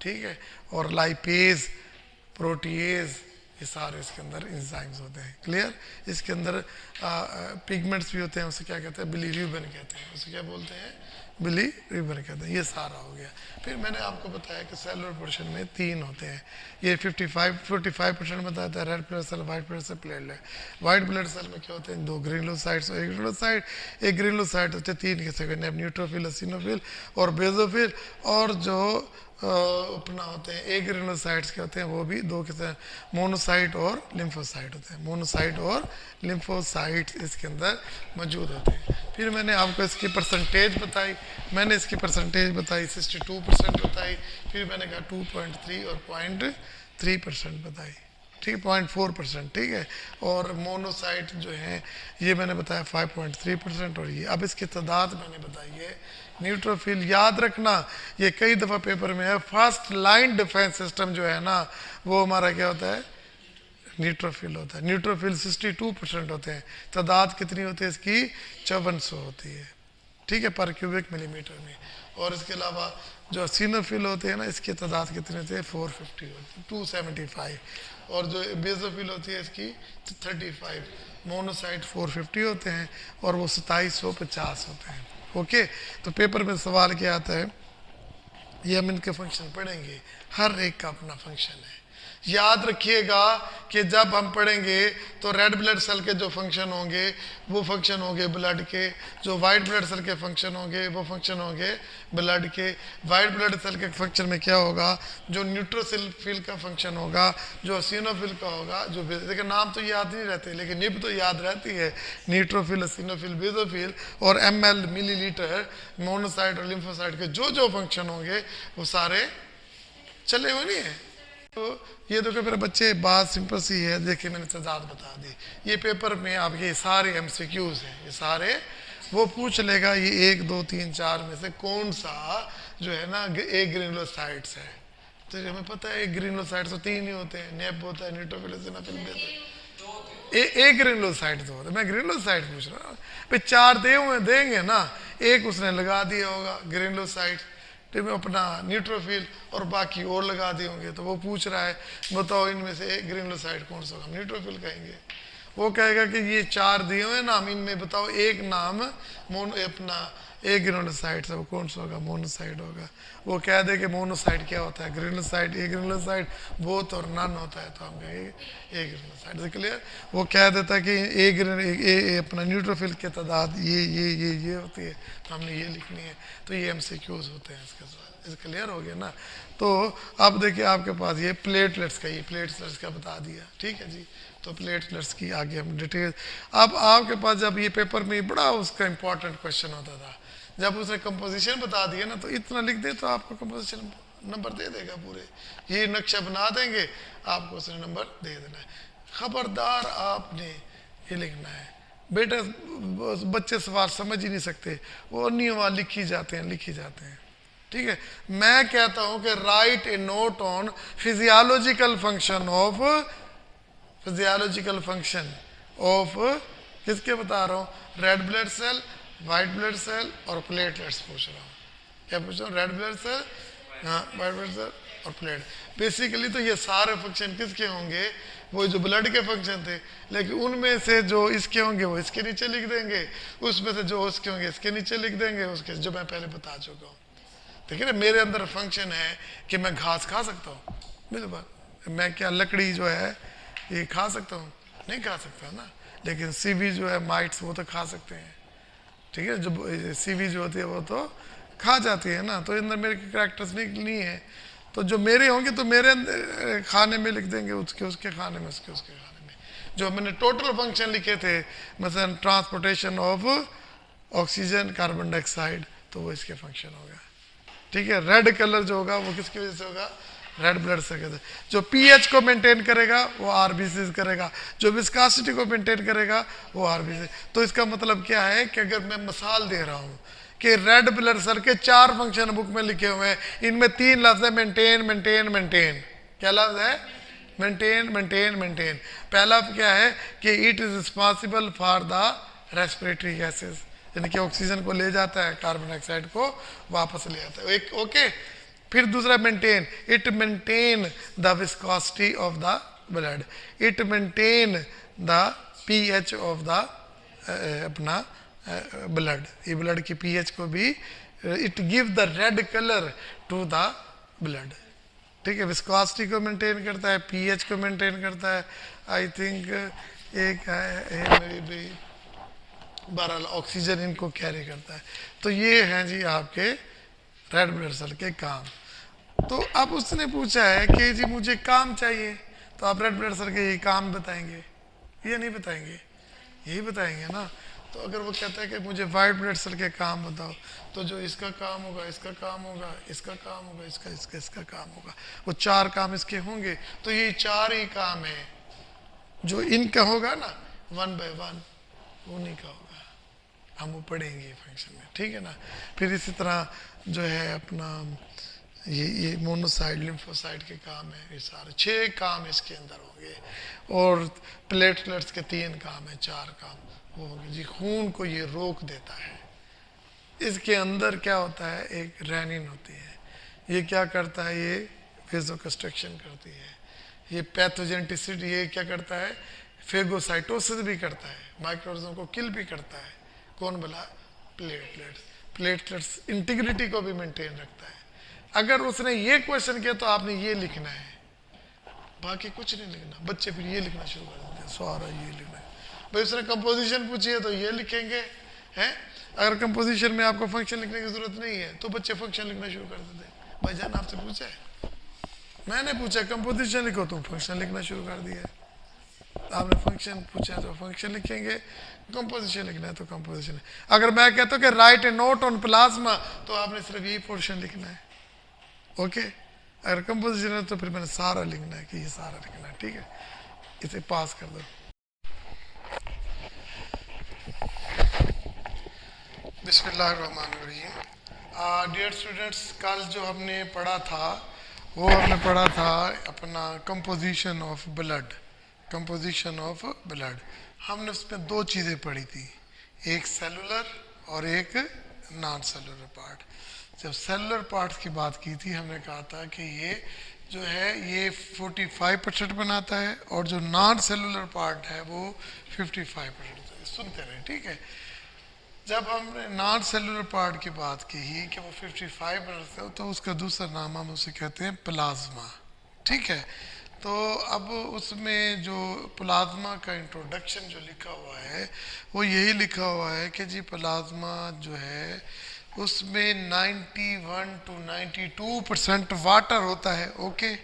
ठीक है। और लाइपेज, प्रोटीएज, ये सारे इसके अंदर एंजाइम्स होते हैं। क्लियर। इसके अंदर पिगमेंट्स भी होते हैं, उसे क्या कहते हैं, बिलीरुबिन कहते हैं। उसे क्या बोलते हैं, बिलीरुबिन कहते हैं। ये सारा हो गया। फिर मैंने आपको बताया कि सेलुलर पोर्शन में 3 होते हैं। ये 45% बताया था, red blood cell, white blood cell, platelet. White blood cell में क्या होते हैं, 2 ग्रेनुलोसाइट्स और 1 ग्रेनुलोसाइट। एक ग्रेनुलोसाइट होते हैं 3 किस्म के, न्यूट्रोफिल, एसिनोफिल और बेसोफिल। और जो अपना होते हैं एक ग्रेनुलोसाइट्स के होते हैं, वो भी 2 किस्म, मोनोसाइट और लिम्फोसाइट होते हैं। मोनोसाइट और लिम्फोसाइट्स इसके अंदर मौजूद होते हैं। फिर मैंने आपको इसकी परसेंटेज बताई। मैंने इसकी परसेंटेज बताई 62% बताई। फिर मैंने कहा 2.3 और 0.3% बताई, ठीक है, 0.4%, ठीक है। और मोनोसाइट जो है ये मैंने बताया 5.3%। और ये अब इसकी तादाद मैंने बताई है। न्यूट्रोफिल, याद रखना ये कई दफ़ा पेपर में है, फर्स्ट लाइन डिफेंस सिस्टम जो है ना, वो हमारा क्या होता है, न्यूट्रोफिल होता है। न्यूट्रोफिल 62% होते हैं। तादाद कितनी होती है इसकी, 5400 होती है, ठीक है, पर क्यूबिक मिलीमीटर में। और इसके अलावा जो सिनोफिल होते हैं ना, इसकी तादाद कितनी होती है, 450 होती है, 275। और जो बेसोफिल होती है इसकी 35। मोनोसाइट 450 होते हैं, और वो 2750 होते हैं। ओके। तो पेपर में सवाल क्या आता है, ये हम इनके फंक्शन पढ़ेंगे, हर एक का अपना फंक्शन है। याद रखिएगा कि जब हम पढ़ेंगे तो रेड ब्लड सेल के जो फंक्शन होंगे वो फंक्शन होंगे ब्लड के, जो वाइट ब्लड सेल के फंक्शन होंगे वो फंक्शन होंगे ब्लड के। वाइट ब्लड सेल के फंक्शन में क्या होगा, जो न्यूट्रोफिल का फंक्शन होगा, जो एसिनोफिल का होगा, जो देखिए नाम तो याद नहीं रहते लेकिन निब तो याद रहती है, न्यूट्रोफिल, एसिनोफिल, बेसोफिल। और ml मिलीलीटर मोनोसाइट और लिम्फोसाइट के जो जो फंक्शन होंगे वो सारे चले हुए नहीं है। तो ये देखो मेरे बच्चे, बात सिंपल सी है। देखिए मैंने तादाद बता दी। ये पेपर में आपके सारे MCQs हैं, ये सारे वो पूछ लेगा ये 1 2 3 4 में से कौन सा जो है ना एक ग्रेनुलोसाइट्स है। तो हमें पता है एक ग्रेनुलोसाइट्स तो 3 ही होते हैं, नेप होता है, न्यूट्रोफिल, एसिनोफिल, एक ग्रेनुलोसाइट तो होता है। मैं ग्रेनुलोसाइट पूछ रहा हूँ भाई, 4 देंगे ना, एक उसने लगा दिया होगा ग्रेनुलोसाइट, तो मैं अपना न्यूट्रोफिल और बाकी और लगा दिए होंगे। तो वो पूछ रहा है बताओ इनमें से एक ग्रेनुलोसाइट कौन सा होगा, न्यूट्रोफिल कहेंगे। वो कहेगा कि ये 4 दिए हुए नाम, इनमें बताओ एक नाम अपना एक ग्रेनुलोसाइट है, वो कौन सा होगा, मोनोसाइट होगा। वो कह दे कि मोनोसाइट क्या होता है, ग्रेनुलोसाइट, एक ग्रेनुलोसाइट बोथ और नन होता है, तो हम कहेंगे एक ग्रेनुलोसाइट से। क्लियर। वो कह देता है कि अपना न्यूट्रोफिल की तादाद ये होती है, तो हमने ये लिखनी है। तो ये MCQs होते हैं इसके साथ। इस क्लियर हो गया ना। तो अब देखिए आपके पास ये प्लेटलेट्स का, ये प्लेटलेट्स का बता दिया, ठीक है जी। तो प्लेटलेट्स की आगे हम डिटेल। अब आपके पास जब ये पेपर में बड़ा उसका इंपॉर्टेंट क्वेश्चन होता था, जब उसने कंपोजिशन बता दिया ना, तो इतना लिख दे तो आपको कंपोजिशन नंबर दे देगा पूरे। ये नक्शा बना देंगे, आपको उसने नंबर दे देना है। खबरदार आपने ये लिखना है बेटा, बच्चे सवाल समझ ही नहीं सकते, वो नहीं वहाँ लिखी जाते हैं, ठीक है। मैं कहता हूँ कि write a note on physiological function of किसके बता रहा हूँ, red blood cell, white blood cell और प्लेटलेट्स पूछ रहा हूँ। क्या पूछ रहा हूँ, रेड ब्लड सेल, हाँ, वाइट ब्लड सेल और प्लेट। बेसिकली तो ये सारे फंक्शन किसके होंगे, वो जो ब्लड के फंक्शन थे, लेकिन उनमें से जो इसके होंगे वो इसके नीचे लिख देंगे, उसमें से जो उसके होंगे इसके नीचे लिख देंगे, उसके जो मैं पहले बता चुका हूँ। देखिए ना, मेरे अंदर फंक्शन है कि मैं घास खा सकता हूँ, बिल्कुल। मैं क्या लकड़ी जो है ये खा सकता हूँ, नहीं खा सकता ना, लेकिन सीवी जो है माइट्स वो तो खा सकते हैं, ठीक है। जो सीवी जो होती है वो तो खा जाती है ना, तो अंदर मेरे कैरेक्टरिस्टिक नहीं है, तो जो मेरे होंगे तो मेरे खाने में लिख देंगे, उसके उसके खाने में, उसके उसके खाने में। जो मैंने टोटल फंक्शन लिखे थे, मसलन transportation of oxygen carbon dioxide, तो वो इसके फंक्शन होगा, ठीक है। रेड कलर जो होगा वो किसकी वजह से होगा, रेड ब्लड सेल। जो पीएच को मेंटेन करेगा वो आरबीसी करेगा, जो विस्कासिटी को मेंटेन करेगा वो आरबीसी। तो इसका मतलब क्या है कि अगर मैं मिसाल दे रहा हूं कि रेड ब्लड सेल के 4 फंक्शन बुक में लिखे हुए हैं, इनमें 3 लफ्ज है मेंटेन मेंटेन मेंटेन। क्या लफ्ज है, मेंटेन मेंटेन मेंटेन। पहला क्या है कि it is responsible for the respiratory gases, यानी कि ऑक्सीजन को ले जाता है, कार्बन डाइऑक्साइड को वापस ले आता है, एक ओके। फिर दूसरा maintain, it maintain the viscosity of the blood, it maintain the pH of the अपना ब्लड, ये ब्लड की पीएच को भी, it give the red colour to the blood, ठीक है। विस्कोसिटी को मेंटेन करता है, पीएच को मेंटेन करता है, आई थिंक एक है बहरहाल ऑक्सीजन इनको कैरी करता है। तो ये हैं जी आपके रेड ब्लड सेल के काम। तो अब उसने पूछा है कि जी मुझे काम चाहिए, तो आप रेड ब्लड सेल के ये काम बताएंगे, ये नहीं बताएंगे, यही बताएंगे ना। तो अगर वो कहता है कि मुझे वाइट ब्लड सेल के काम बताओ, तो जो इसका काम होगा, इसका काम होगा, इसका काम होगा, इसका इसका इसका काम होगा, वो 4 काम इसके होंगे। तो ये 4 ही काम है, जो इनका होगा ना 1 बाय 1 उन्हीं का होगा, हम वो पढ़ेंगे फंक्शन में, ठीक है ना। फिर इसी तरह जो है अपना ये मोनोसाइड लिम्फोसाइड के काम है, ये सारे 6 काम इसके अंदर होंगे, और प्लेटलेट्स के 3 काम है, 4 काम वो होंगे जी। खून को ये रोक देता है। इसके अंदर क्या होता है, एक रेनिन होती है, ये क्या करता है, ये वेसोकंस्ट्रक्शन करती है, ये पैथोजेनेटिसिटी, ये क्या करता है, फेगोसाइटोसिस भी करता है, माइक्रोऑर्गेनिज्म को किल भी करता है। कौन बोला, प्लेटलेट्स। प्लेटलेट्स इंटीग्रिटी को भी मेंटेन रखता है। अगर उसने ये क्वेश्चन किया तो आपने ये लिखना है, बाकी कुछ नहीं लिखना। बच्चे फिर ये लिखना शुरू कर देते हैं, सारा ये लिखना है। भाई उसने कंपोजिशन पूछी है तो ये लिखेंगे, हैं। अगर कंपोजिशन में आपको फंक्शन लिखने की जरूरत नहीं है तो बच्चे फंक्शन लिखना शुरू कर देते हैं। भाईजान आपसे पूछा है, मैंने पूछा कंपोजिशन लिखो, तुम फंक्शन लिखना शुरू कर दिया। आपने फंक्शन पूछा तो फंक्शन लिखेंगे, कंपोजिशन लिखना है तो कंपोजिशन। अगर मैं कहता हूँ कि write a note on plasma, तो आपने सिर्फ ये पोर्शन लिखना है, ओके। अगर कंपोजिशन है तो फिर मैंने सारा लिखना है कि ये सारा लिखना है, ठीक है। इसे पास कर दो। बिस्मिल्लाहिर्रहमानिर्रहीम। डियर स्टूडेंट्स, कल जो हमने पढ़ा था वो हमने पढ़ा था अपना composition of blood. Composition of blood हमने उसमें 2 चीज़ें पढ़ी थी, एक सेलुलर और एक नॉन सेलुलर पार्ट। जब सेलुलर पार्ट्स की बात की थी हमने कहा था कि ये जो है ये 45% बनाता है, और जो नॉन सेलुलर पार्ट है वो 55%। सुनते रहे, ठीक है। जब हमने नॉन सेलुलर पार्ट की बात की कि वो 55% है, तो उसका दूसरा नाम हम उसे कहते हैं प्लाज्मा, ठीक है। तो अब उसमें जो प्लाज्मा का इंट्रोडक्शन जो लिखा हुआ है वो यही लिखा हुआ है कि जी प्लाज्मा जो है उसमें 91 to 92% वाटर होता है, ओके,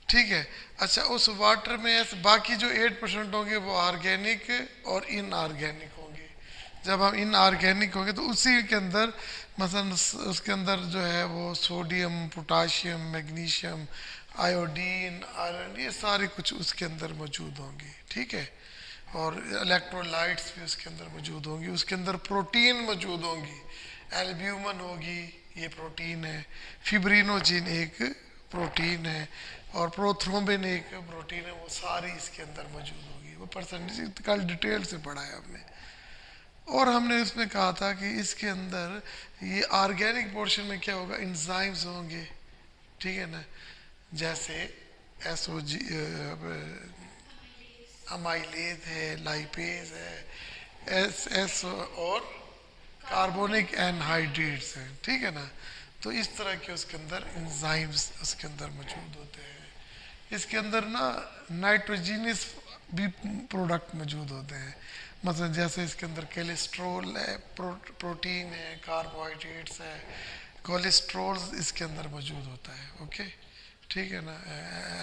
ठीक है। अच्छा, उस वाटर में ऐसे बाकी जो 8% होंगे वो ऑर्गेनिक और इनऑर्गेनिक होंगे। जब हम इनऑर्गेनिक होंगे तो उसी के अंदर मसलन उसके अंदर जो है वो sodium, potassium, magnesium, iodine, iron, ये सारे कुछ उसके अंदर मौजूद होंगे, ठीक है। और इलेक्ट्रोलाइट्स भी उसके अंदर मौजूद होंगी। उसके अंदर प्रोटीन मौजूद होंगी, एल्ब्यूमिन होगी, ये प्रोटीन है, फिब्रिनोजिन एक प्रोटीन है, और प्रोथ्रोम्बिन एक प्रोटीन है, वो सारी इसके अंदर मौजूद होगी। वो परसेंटेज कल डिटेल से पढ़ा है हमने। और हमने इसमें कहा था कि इसके अंदर ये ऑर्गेनिक पोर्शन में क्या होगा, एंजाइम्स होंगे, ठीक है ना, जैसे एसओजी, अमाइलेज है, लाइपेज है, एस और कार्बोनिक एनहाइड्रेट्स हैं, ठीक है ना। तो इस तरह के उसके अंदर एंजाइम्स उसके अंदर मौजूद होते हैं। इसके अंदर ना नाइट्रोजीनियस भी प्रोडक्ट मौजूद होते हैं। मतलब जैसे इसके अंदर कोलेस्ट्रॉल है, प्रोटीन है, कार्बोहाइड्रेट्स है, कोलेस्ट्रॉल इसके अंदर मौजूद होता है। ओके, ठीक है ना,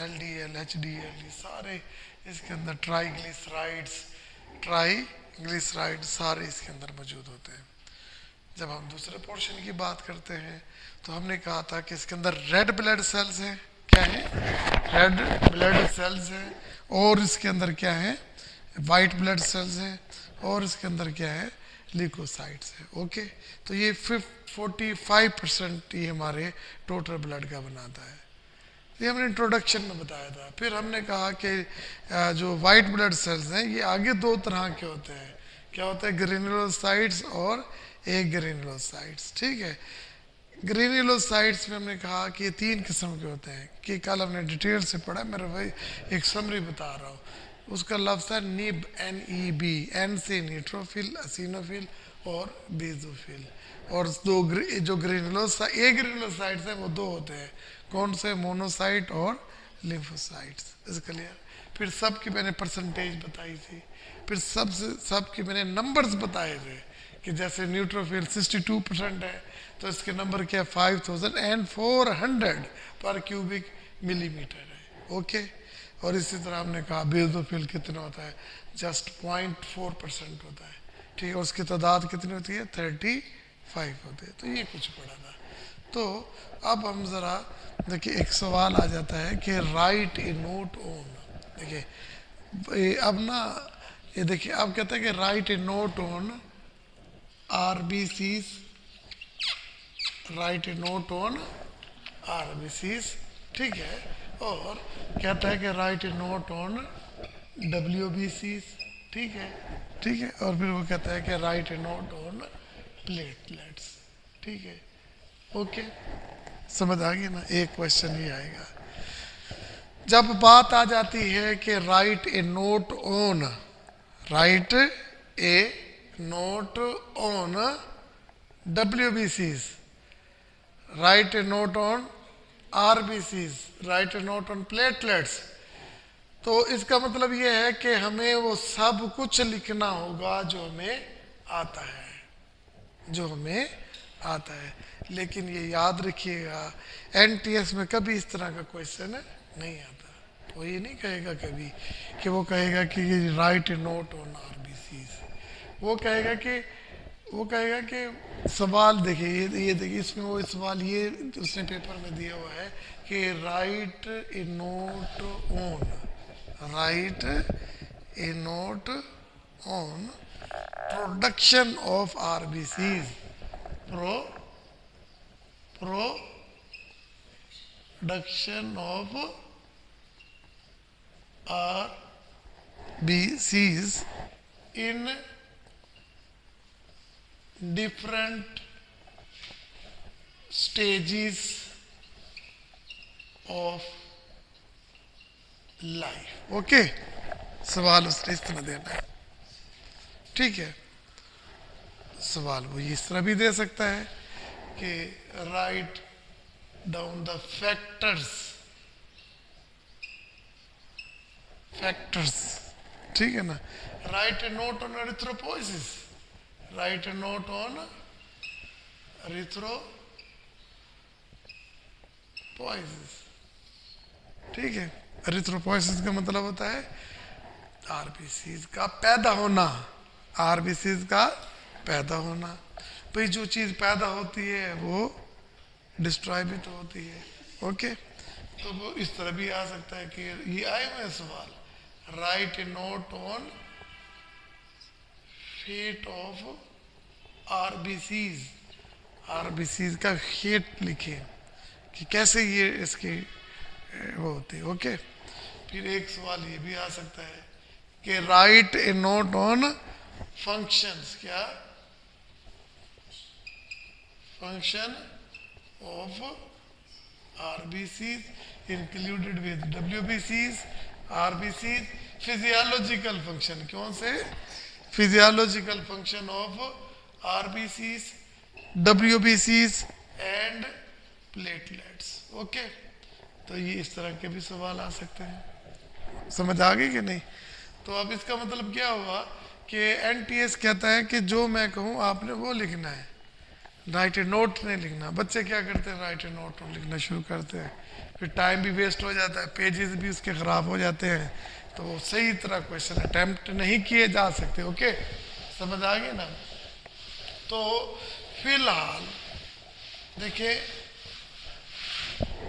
LDL HDL ये सारे इसके अंदर, ट्राइग्लिसराइड सारे इसके अंदर मौजूद होते हैं। जब हम दूसरे पोर्शन की बात करते हैं तो हमने कहा था कि इसके अंदर रेड ब्लड सेल्स हैं। क्या है? रेड ब्लड सेल्स हैं। और इसके अंदर क्या है? वाइट ब्लड सेल्स हैं। और इसके अंदर क्या है? ल्यूकोसाइट्स है। ओके, तो ये 45% ये हमारे टोटल ब्लड का बनाता है। ये हमने इंट्रोडक्शन में बताया था। फिर हमने कहा कि जो वाइट ब्लड सेल्स हैं ये आगे दो तरह के होते हैं। क्या होता है? ग्रेन्युलोसाइट्स और एग्रेन्युलोसाइट्स। ठीक है, ग्रेन्युलोसाइट्स में हमने कहा कि ये 3 किस्म के होते हैं, कि कल हमने डिटेल से पढ़ा, मेरा भाई एक समरी बता रहा हूँ। उसका लफ्ज़ है निब, NEB, N से न्यूट्रोफिल, असिनोफिल और बेजोफिल। और जो ग्रेन्युलोसाइट्स हैं वो 2 होते हैं। कौन से? मोनोसाइट और लिम्फोसाइट्स। Is clear? फिर सब की मैंने परसेंटेज बताई थी। फिर सब के मैंने नंबर्स बताए थे कि जैसे न्यूट्रोफिल 62% है तो इसके नंबर क्या? 5400 पर क्यूबिक मिलीमीटर है। ओके, और इसी तरह हमने कहा बेजोफिल कितना होता है? जस्ट 0.4% होता है। ठीक है, उसकी तादाद कितनी होती है? 35 होते हैं। तो ये कुछ पढ़ा था। तो अब हम ज़रा देखिए, एक सवाल आ जाता है कि राइट ए नोट ऑन। देखिए अब ना, ये देखिए अब कहता है कि write a note on RBCs, right a note on RBCs। ठीक है, और कहता है कि write a note on WBCs। ठीक है, ठीक है, और फिर वो कहता है कि write a note on platelets. ठीक है, ओके, समझ आ गई ना? एक क्वेश्चन ही आएगा। जब बात आ जाती है कि write a note on, right a note on WBCs, right a note on RBCs, right a note on platelets, तो इसका मतलब ये है कि हमें वो सब कुछ लिखना होगा जो हमें आता है, जो हमें आता है। लेकिन ये याद रखिएगा, NTS में कभी इस तरह का क्वेश्चन नहीं आता। वो ये नहीं कहेगा कभी कि वो कहेगा कि write a note on RBCs। वो कहेगा कि सवाल देखिए, ये देखिए, इसमें वो सवाल ये उसने पेपर में दिया हुआ है कि write a note on, right a note on production of RBCs, production of RBCs in different stages of life. Okay, सवाल उसने इस तरह देना है। ठीक है, सवाल वो इस तरह भी दे सकता है कि राइट डाउन द फैक्टर्स। ठीक है ना? Right a note on erythropoiesis, right a note on erythropoiesis. ठीक है, एरिथ्रोपोइसिस का मतलब होता है RBCs का पैदा होना, RBCs का पैदा होना। भाई जो चीज़ पैदा होती है वो डिस्ट्रॉय भी तो होती है। ओके, तो वो इस तरह भी आ सकता है कि ये आए हुए सवाल, write a note on fate of RBCs का फेट लिखे कि कैसे ये इसकी वो होती है। ओके, फिर एक सवाल ये भी आ सकता है कि write a note on functions. क्या? Function of RBCs included with WBCs, RBCs, physiological function। कौन से? physiological function of RBCs, WBCs and platelets। Okay, तो ये इस तरह के भी सवाल आ सकते हैं। समझ आ गई कि नहीं? तो तो अब इसका मतलब क्या हुआ कि एनटीएस कहता है कि जो मैं कहूँ आपने वो लिखना है, राइट ए नोट नहीं लिखना। बच्चे क्या करते हैं, राइट ए नोट लिखना शुरू करते हैं, फिर टाइम भी वेस्ट हो जाता है, पेजेस भी उसके ख़राब हो जाते हैं, तो वो सही तरह क्वेश्चन अटैम्प्ट नहीं किए जा सकते। ओके, समझ आ गई ना। तो फिलहाल देखिए,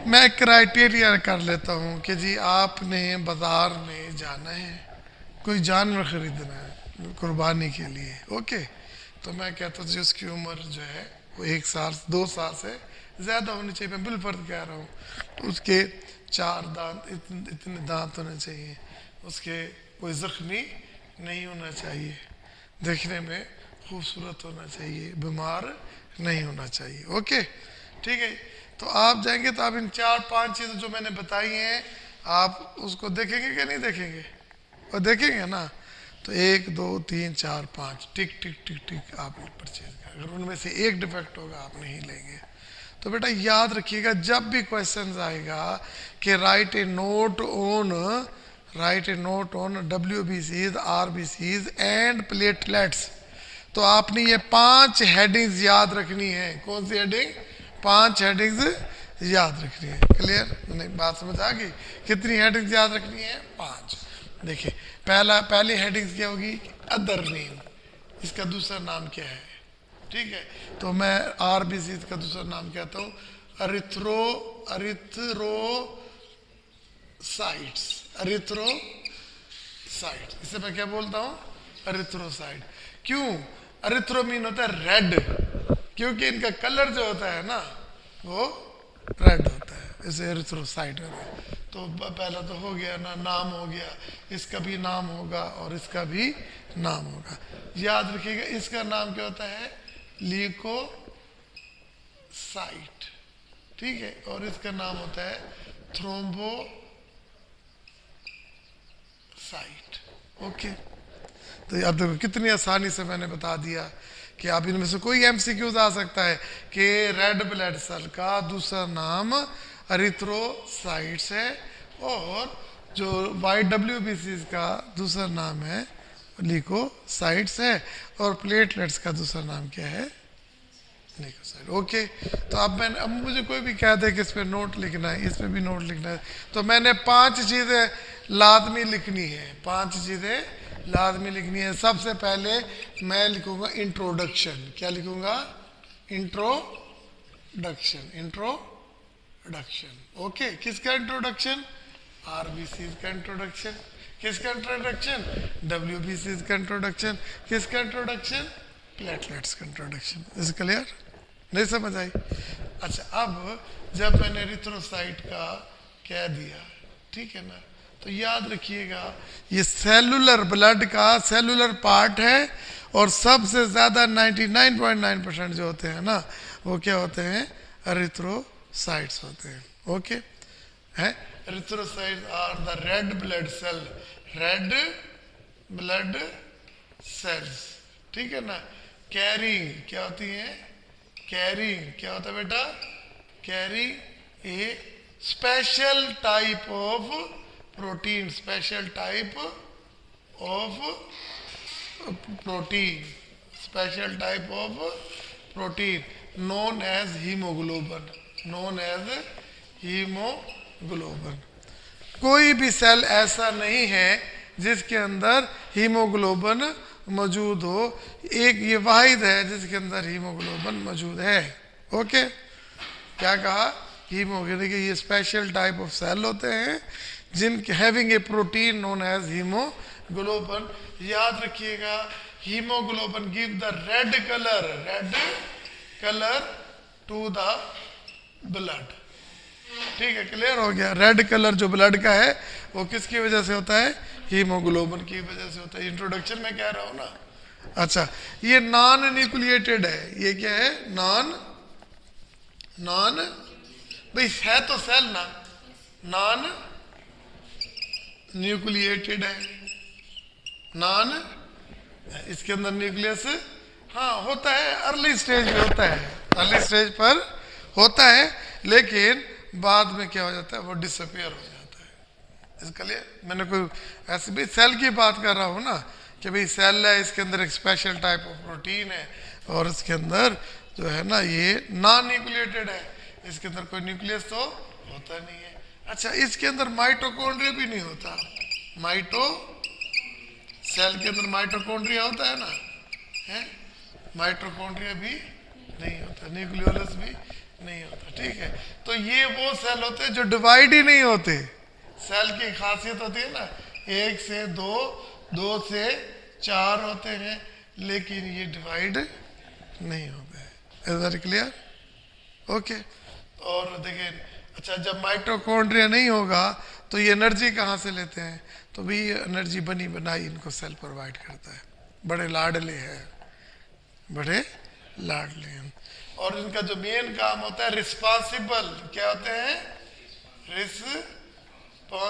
मैं क्राइटेरिया कर लेता हूँ कि जी आपने बाज़ार में जाना है, कोई जानवर ख़रीदना है कुर्बानी के लिए। ओके, तो मैं कहता हूँ जी उसकी उम्र जो है वो 1 साल 2 साल से ज़्यादा होनी चाहिए, मैं बिलफर्ज कह रहा हूँ। तो उसके 4 दांत, इतने दांत होने चाहिए, उसके कोई ज़ख्मी नहीं होना चाहिए, देखने में खूबसूरत होना चाहिए, बीमार नहीं होना चाहिए। ओके, ठीक है। तो आप जाएंगे तो आप इन 4-5 चीज़ें जो मैंने बताई हैं आप उसको देखेंगे कि नहीं देखेंगे, और देखेंगे ना। तो 1 2 3 4 5 टिक टिक टिक टिक आप परचेज करें। अगर उनमें से एक डिफेक्ट होगा आप नहीं लेंगे। तो बेटा याद रखिएगा, जब भी क्वेश्चन आएगा कि write a note on WBCs, RBCs and platelets, तो आपने ये 5 हेडिंग्स याद रखनी है। कौन सी हेडिंग? 5 हेडिंग्स याद रखनी है। क्लियर? नहीं, बात समझ आ गई? कितनी हेडिंग्स याद रखनी है? 5। देखिए, पहली हेडिंग्स क्या होगी? अदर नेम, इसका दूसरा नाम क्या है? ठीक है, तो मैं RBC का दूसरा नाम कहता हूँ अरिथ्रोसाइट्स। इसे मैं क्या बोलता हूँ? अरिथ्रोसाइट। क्यों? अरिथ्रो मीन होता है रेड, क्योंकि इनका कलर जो होता है ना वो रेड होता है, इसे एरिथ्रोसाइट होता है। तो पहला तो हो गया ना, नाम हो गया, इसका भी नाम होगा और इसका भी नाम होगा। याद रखिएगा, इसका नाम क्या होता है? ल्यूकोसाइट, ठीक है, और इसका नाम होता है थ्रोम्बोसाइट। ओके, तो अब देखो कितनी आसानी से मैंने बता दिया कि आप इनमें से कोई MCQs आ सकता है कि रेड ब्लड सेल का दूसरा नाम अरिथ्रोसाइट्स है, और जो YWBCs का दूसरा नाम है ल्यूकोसाइट्स है, और प्लेटलेट्स का दूसरा नाम क्या है? ल्यूकोसाइट। ओके, तो अब मुझे कोई भी कह दे कि इस पे नोट लिखना है, इस पे भी नोट लिखना है, तो मैंने 5 चीज़ें लाजमी लिखनी है। 5 चीज़ें लाजमी लिखनी है। सबसे पहले मैं लिखूंगा इंट्रोडक्शन। क्या लिखूंगा? इंट्रोडक्शन। ओके, किसका इंट्रोडक्शन? RBC का इंट्रोडक्शन। किसका इंट्रोडक्शन? WBC का इंट्रोडक्शन। किसका इंट्रोडक्शन? प्लेटलेट्स का इंट्रोडक्शन। Is clear? नहीं समझ आई? अच्छा, अब जब मैंने एरिथ्रोसाइट का कह दिया, ठीक है ना, तो याद रखिएगा ये सेलुलर ब्लड का सेलुलर पार्ट है, और सबसे ज़्यादा 99.9% जो होते हैं ना वो क्या होते हैं? एरिथ्रोसाइट्स होते हैं। ओके, है erythrocytes are the red blood cells, ठीक है ना। कैरिंग क्या होती है? कैरिंग क्या होता है बेटा? Carrying a special type of protein, special type of protein known as haemoglobin. कोई भी सेल ऐसा नहीं है जिसके अंदर हीमोग्लोबिन मौजूद हो, एक ये वाहिद है जिसके अंदर हीमोग्लोबिन मौजूद है। ओके, क्या कहा? हीमोग्लोबिन के ये स्पेशल टाइप ऑफ सेल होते हैं जिनके having a protein known as haemoglobin. याद रखिएगा, haemoglobin give the red colour to the blood. ठीक है, क्लियर हो गया? रेड कलर जो ब्लड का है वो किसकी वजह से होता है? हीमोग्लोबिन की वजह से होता है। इंट्रोडक्शन में कह रहा हूं ना। अच्छा, ये नॉन न्यूक्लिएटेड है। ये क्या है? नॉन भाई है तो सेल ना, नॉन न्यूक्लिएटेड है। इसके अंदर न्यूक्लियस हाँ होता है, अर्ली स्टेज में होता है, अर्ली स्टेज पर होता है, लेकिन बाद में क्या हो जाता है? वो डिसअपियर हो जाता है। इसके लिए मैंने कोई ऐसे भी सेल की बात कर रहा हूँ ना, कि भाई सेल है, इसके अंदर एक स्पेशल टाइप ऑफ प्रोटीन है, और इसके अंदर जो है ना ये नॉन न्यूक्लिएटेड है, इसके अंदर कोई न्यूक्लियस तो होता नहीं है। अच्छा, इसके अंदर माइटोकॉन्ड्रिया भी नहीं होता। सेल के अंदर माइटोकॉन्ड्रिया होता है ना, है? माइटोकॉन्ड्रिया भी नहीं होता, न्यूक्लियोलस भी नहीं होता। ठीक है, तो ये वो सेल होते हैं जो डिवाइड ही नहीं होते। सेल की खासियत होती है ना, 1 से 2, 2 से 4 होते हैं, लेकिन ये डिवाइड नहीं होते हैं। Is that clear? ओके। और देखिए, अच्छा, जब माइटोकॉन्ड्रिया नहीं होगा तो ये एनर्जी कहाँ से लेते हैं? तो भी एनर्जी बनी बनाई इनको सेल प्रोवाइड करता है। बड़े लाडले हैं, बड़े लाडले हैं। और इनका जो मेन काम होता है रिस्पॉन्सिबल, क्या होते हैं? रिस्पॉन्सिबल,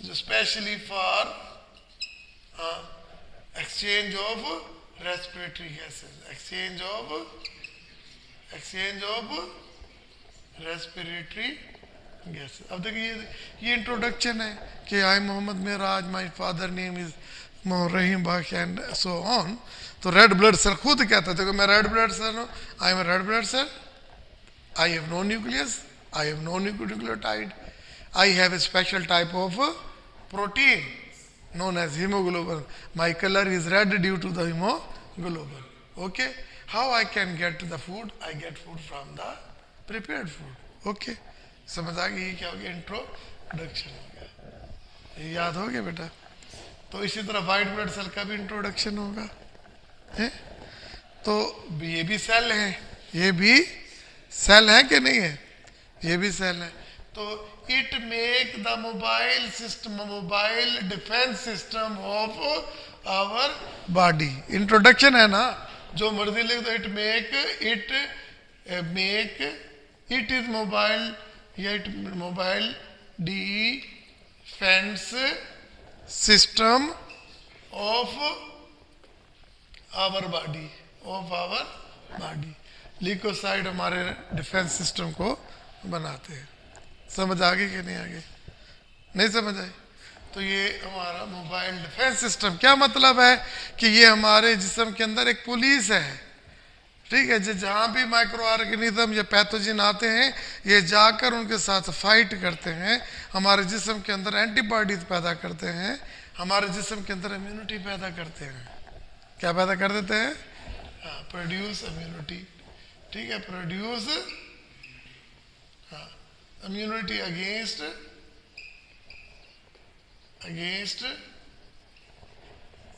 जो specially for exchange of respiratory gases, exchange of respiratory gases. अब देखिए, ये इंट्रोडक्शन है कि I Mohammad Meraj, my father name is Rahim Bakhsh and so on. तो रेड ब्लड सेल खुद कहता है, देखो मैं रेड ब्लड सेल हूँ, I am a red blood cell, I have no nucleus, I have no nucleotide, I have a special type of protein known as hemoglobin. My color is red due to the hemoglobin. Okay, how I can get the food? I get food from the prepared food. Okay, समझ आ गई? क्या हो गया? Introduction हो गया। ये याद हो गया बेटा? तो इसी तरह वाइट ब्लड सेल का भी इंट्रोडक्शन होगा, है? तो ये भी सेल है, ये भी सेल है कि नहीं है? ये भी सेल है। तो it make the mobile system, mobile defence system of our body. Introduction है ना, जो मर्जी लिख दो। इट इज मोबाइल, या it mobile defence system of our body, leukocyte हमारे डिफेंस सिस्टम को बनाते हैं। समझ आ गई कि नहीं आ गई? नहीं समझ आई? तो ये हमारा मोबाइल डिफेंस सिस्टम, क्या मतलब है? कि ये हमारे जिस्म के अंदर एक पुलिस है। ठीक है, जहाँ भी माइक्रो ऑर्गेनिज्म या पैथोजन आते हैं, ये जाकर उनके साथ फाइट करते हैं, हमारे जिस्म के अंदर एंटीबॉडीज पैदा करते हैं, हमारे जिस्म के अंदर इम्यूनिटी पैदा करते हैं। क्या पैदा कर देते हैं? Produce immunity. ठीक है, प्रोड्यूस immunity against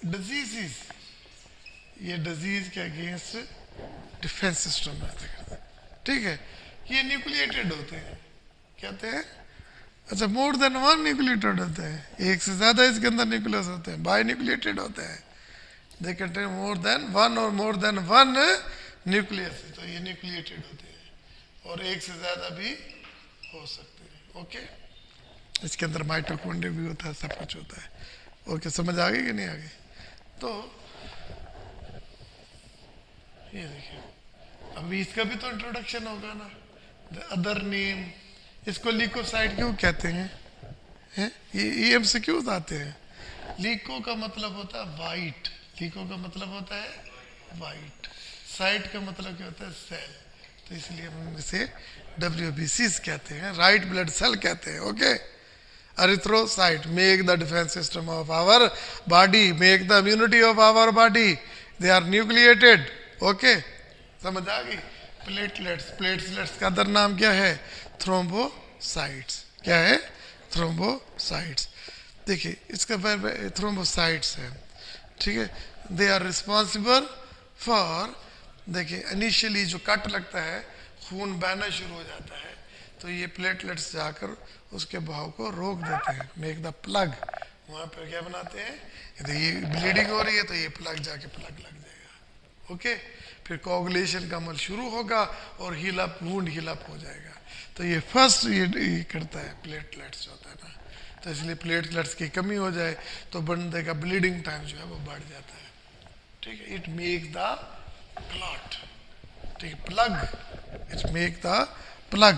diseases। ये डिजीज के अगेंस्ट डिफेंस सिस्टम पैदा करते हैं। ठीक है, ये न्यूक्लिएटेड होते हैं, कहते हैं। अच्छा, मोर देन वन न्यूक्लिएटेड होते हैं, एक से ज्यादा इसके अंदर न्यूक्लियस होते हैं, बाई न्यूक्लिएटेड होते हैं। They contain more than one और मोर देन वन न्यूक्लियस, तो ये न्यूक्लिएटेड होते हैं, और एक से ज्यादा भी हो सकते हैं। ओके, इसके अंदर माइटोकॉन्ड्रिया भी होता है, सब कुछ होता है। ओके, समझ आ गई कि नहीं आ गई? तो ये देखिए, अभी इसका भी तो इंट्रोडक्शन होगा ना। द अदर नेम, इसको ल्यूकोसाइट क्यों कहते हैं? ये एमसीक्यूज आते हैं। लीको का मतलब होता है वाइट, लीको का मतलब होता है वाइट, साइट का मतलब क्या होता है? सेल। तो इसलिए हम इसे WBCs कहते हैं, राइट ब्लड सेल कहते हैं। Okay, erythrocyte make the defence system of our body, make the immunity of our body, they are nucleated. Okay, समझ आ गई? प्लेटलेट्स, प्लेटलेट्स का अदर नाम क्या है? थ्रोम्बोसाइट्स। क्या है? थ्रोम्बोसाइट्स। देखिए, इसका थ्रोम्बोसाइट्स है। ठीक है, दे आर रिस्पॉन्सिबल फॉर, देखिए इनिशियली जो कट लगता है, खून बहना शुरू हो जाता है, तो ये प्लेटलेट्स जाकर उसके बहाव को रोक देते हैं, मेक द प्लग। वहाँ पर क्या बनाते हैं? ये ब्लीडिंग हो रही है तो ये प्लग जाके प्लग लग जाएगा। ओके, फिर कोगुलेशन का अमल शुरू होगा और heal up, wound heal up हो जाएगा। तो ये फर्स्ट ये करता है प्लेटलेट्स होता है ना। तो इसलिए प्लेटलेट्स की कमी हो जाए तो बंदे का ब्लीडिंग टाइम जो है वो बढ़ जाता है। ठीक है, इट मेक द clot, ठीक, plug, it make the plug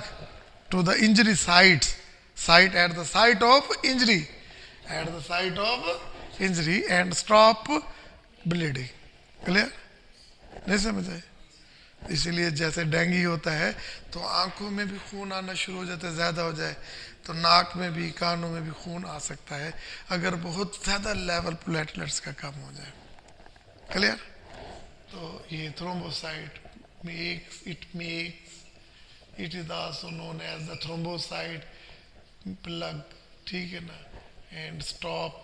to the injury sites, site at the site of injury, at the site of injury and stop bleeding. Clear? नहीं समझ आए? इसीलिए जैसे डेंगू होता है तो आंखों में भी खून आना शुरू हो जाता है, ज़्यादा हो जाए तो नाक में भी, कानों में भी खून आ सकता है अगर बहुत ज़्यादा लेवल प्लेटलेट्स का कम हो जाए. क्लियर? तो ये thrombocyte it is also known as the thrombocyte plug, ठीक है ना, एंड स्टॉप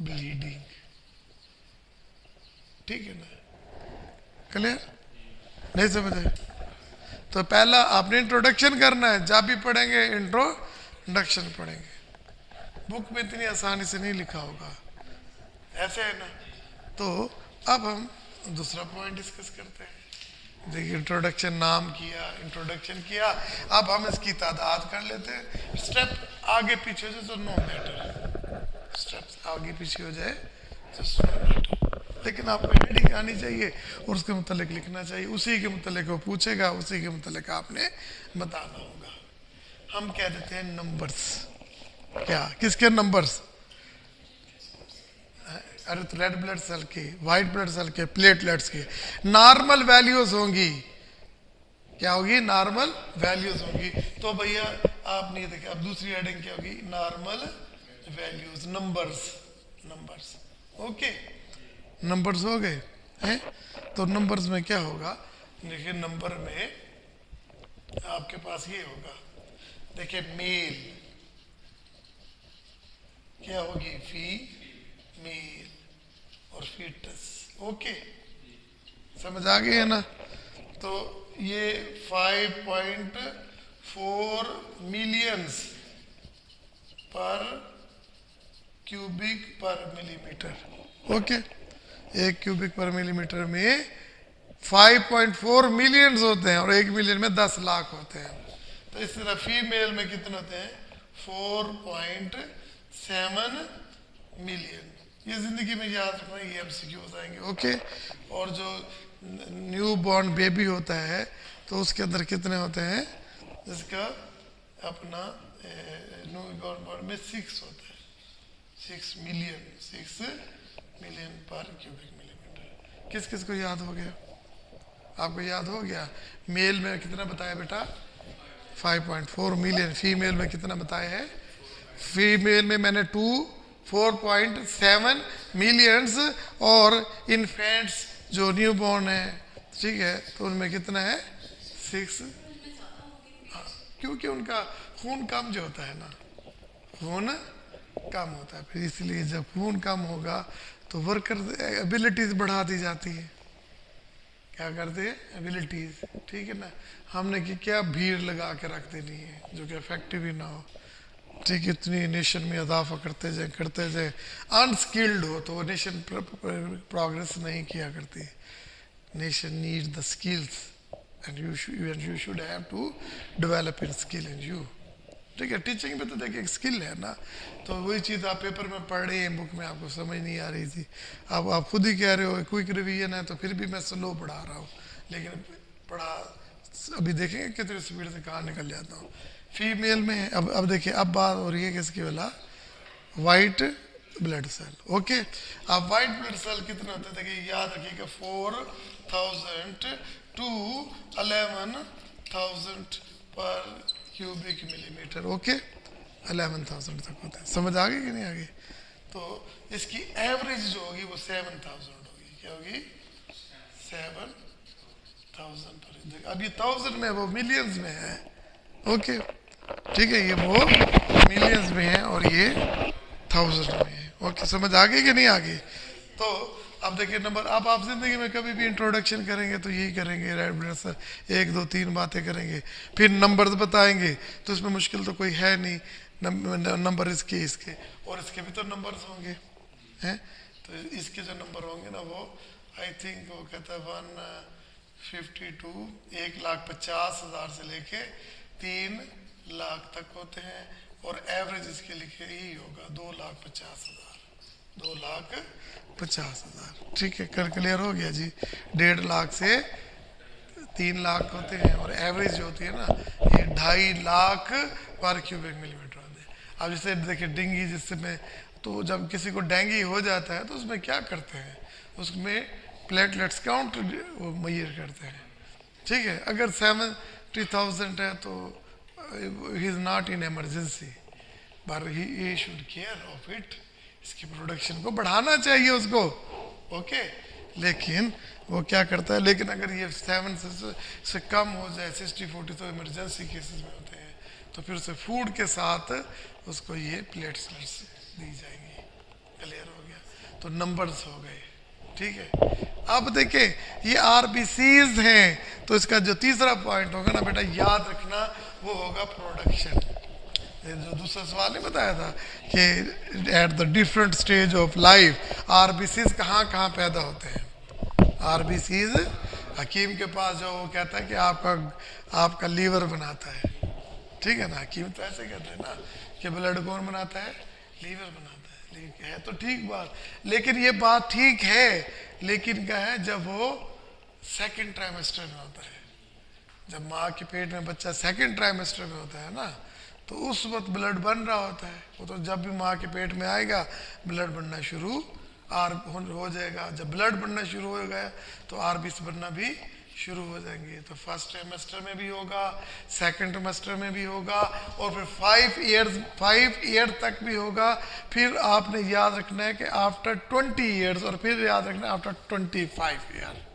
ब्लीडिंग. ठीक है ना? क्लियर? नहीं समझे? तो पहला आपने इंट्रोडक्शन करना है, जब भी पढ़ेंगे इंट्रोडक्शन पढ़ेंगे. बुक में इतनी आसानी से नहीं लिखा होगा, ऐसे है ना. तो अब हम दूसरा पॉइंट डिस्कस करते हैं. देखिए इंट्रोडक्शन नाम किया, इंट्रोडक्शन किया, अब हम इसकी तादाद कर लेते हैं. स्टेप आगे पीछे हो जाए तो नो मैटर, स्टेप्स आगे पीछे हो जाए तो नो मैटर, लेकिन आपको हेडिंग आनी चाहिए और उसके मुतालिक लिखना चाहिए. उसी के मुतालिक वो पूछेगा, उसी के मुतालिक आपने बताना होगा. हम कह देते हैं नंबर्स. क्या? किसके नंबर्स? अरे तो रेड ब्लड सेल के, वाइट ब्लड सेल के, प्लेटलेट्स के नॉर्मल वैल्यूज होंगी. क्या होगी? नॉर्मल वैल्यूज होंगी. तो भैया आपने ये देखा, अब दूसरी हेडिंग क्या होगी? Normal values, numbers. Numbers okay, numbers हो गए हैं. तो नंबर्स में क्या होगा? देखिए नंबर में आपके पास ये होगा, देखिए मेल क्या होगी? फीमेल और फीटस. ओके, समझ आ गई है ना? तो ये 5.4 मिलियंस पर क्यूबिक पर मिलीमीटर. ओके, एक क्यूबिक पर मिलीमीटर में 5.4 मिलियंस होते हैं और 1 मिलियन में 10 लाख होते हैं. तो इस तरह फीमेल में कितने होते हैं? 4.7 मिलियन. ये जिंदगी में याद रखना, ये एमसीक्यू हो जाएंगे. ओके, और जो न्यू बॉर्न बेबी होता है तो उसके अंदर कितने होते हैं? इसका अपना न्यू बॉर्न में 6 होता है. 6 मिलियन पर क्यूबिक मिलीमीटर. किस किस को याद हो गया? आपको याद हो गया? मेल में कितना बताया बेटा? 5.4 मिलियन. फीमेल में कितना बताया है? फीमेल में मैंने 4.7 मिलियंस और इन्फेंट्स जो न्यू बॉर्न है, ठीक है, तो उनमें कितना है? 6. क्योंकि उनका खून कम जो होता है ना, खून कम होता है, फिर इसलिए जब खून कम होगा तो वर्कर एबिलिटीज बढ़ा दी जाती है. क्या करते हैं? एबिलिटीज. ठीक है ना? हमने कि क्या भीड़ लगा के रख देनी है जो कि इफेक्टिव ही ना हो. ठीक, इतनी नेशन में इजाफा करते जाए अनस्किल्ड हो तो वो नेशन प्रोग्रेस नहीं किया करती. Nation need the skills and you should have to develop in skill in you. ठीक है, टीचिंग में तो देखिए एक स्किल है ना. तो वही चीज़ आप पेपर में पढ़ रहे हैं, बुक में आपको समझ नहीं आ रही थी, अब आप खुद ही कह रहे हो क्विक रिवीजन है, तो फिर भी मैं स्लो पढ़ा रहा हूँ, लेकिन पढ़ा अभी देखेंगे कितनी स्पीड से कहाँ निकल जाता हूँ. फीमेल में अब देखिए, अब बात हो रही है किसकी वाला? White blood cell. ओके, अब वाइट ब्लड सेल कितने होते हैं? देखिए याद रखिएगा 4,000 to 11,000 पर क्यूबिक मिलीमीटर. ओके, 11,000 तक होते हैं. समझ आ गई कि नहीं आ गई? तो इसकी एवरेज जो होगी वो 7,000 होगी. क्या होगी? 7,000 पर. अब ये 1000 में, वो मिलियंस में है. ओके, ठीक है, ये वो मिलियंस में है और ये 1000 में है. ओके, समझ आ गई कि नहीं आ गई? तो अब देखिए नंबर, अब आप जिंदगी में कभी भी इंट्रोडक्शन करेंगे तो यही करेंगे, रेड ब्लड सेल 1 2 3 बातें करेंगे, फिर नंबर्स बताएंगे. तो इसमें मुश्किल तो कोई है नहीं. नंबर इसके और इसके भी तो नंबर्स होंगे हैं. तो इसके जो नंबर होंगे ना, वो आई थिंक वो कहता है 152 1,50,000 से लेके 3 लाख तक होते हैं. और एवरेज इसके लिखे यही होगा 2,50,000. 2,50,000. ठीक है, कर क्लियर हो गया जी? 1.5 लाख से 3 लाख होते हैं और एवरेज जो होती है ना, ये 2.5 लाख पर क्यूबिक मिलीमीटर अब जैसे देखिए डेंगू जिसमें, तो जब किसी को डेंगू हो जाता है तो उसमें क्या करते हैं, उसमें प्लेटलेट्स काउंट वो मेजर करते हैं, ठीक है। अगर 70,000 है तो he is not in emergency, पर he should care of it, इसकी प्रोडक्शन को बढ़ाना चाहिए उसको, ओके। लेकिन वो क्या करता है, लेकिन अगर ये 7 से कम हो जाए 60-40 तो इमरजेंसी केसेस में होते हैं, तो फिर उसे फूड के साथ उसको ये प्लेटलेट्स दी जाएंगी। क्लियर हो गया, तो नंबर्स हो गए, ठीक है। अब देखें ये आरबीसीज हैं, तो इसका जो तीसरा पॉइंट होगा ना बेटा, याद रखना, वो होगा प्रोडक्शन। जो दूसरा सवाल नहीं बताया था कि eight the different stage of life RBCs कहाँ कहाँ पैदा होते हैं। आरबीसीज हकीम के पास जो वो कहता है कि आपका लीवर बनाता है, ठीक है ना। हकीम तो ऐसे कहते हैं ना कि ब्लड कौन बनाता है, लीवर बनाता है। लेकिन है तो ठीक बात, लेकिन ये बात ठीक है, लेकिन क्या है, जब वो सेकंड ट्राइमेस्टर में होता है, जब माँ के पेट में बच्चा सेकंड ट्राइमेस्टर में होता है ना, तो उस वक्त ब्लड बन रहा होता है। वो तो जब भी माँ के पेट में आएगा ब्लड बनना शुरू हो जाएगा। जब ब्लड बनना शुरू हो गया तो आरबीसी बनना भी शुरू हो जाएंगे। तो फर्स्ट ट्राइमेस्टर में भी होगा, सेकंड ट्राइमेस्टर में भी होगा, और फिर 5 ईयर तक भी होगा। फिर आपने याद रखना है कि आफ्टर 20 ईयर्स, और फिर याद रखना है आफ्टर 25 ईयर।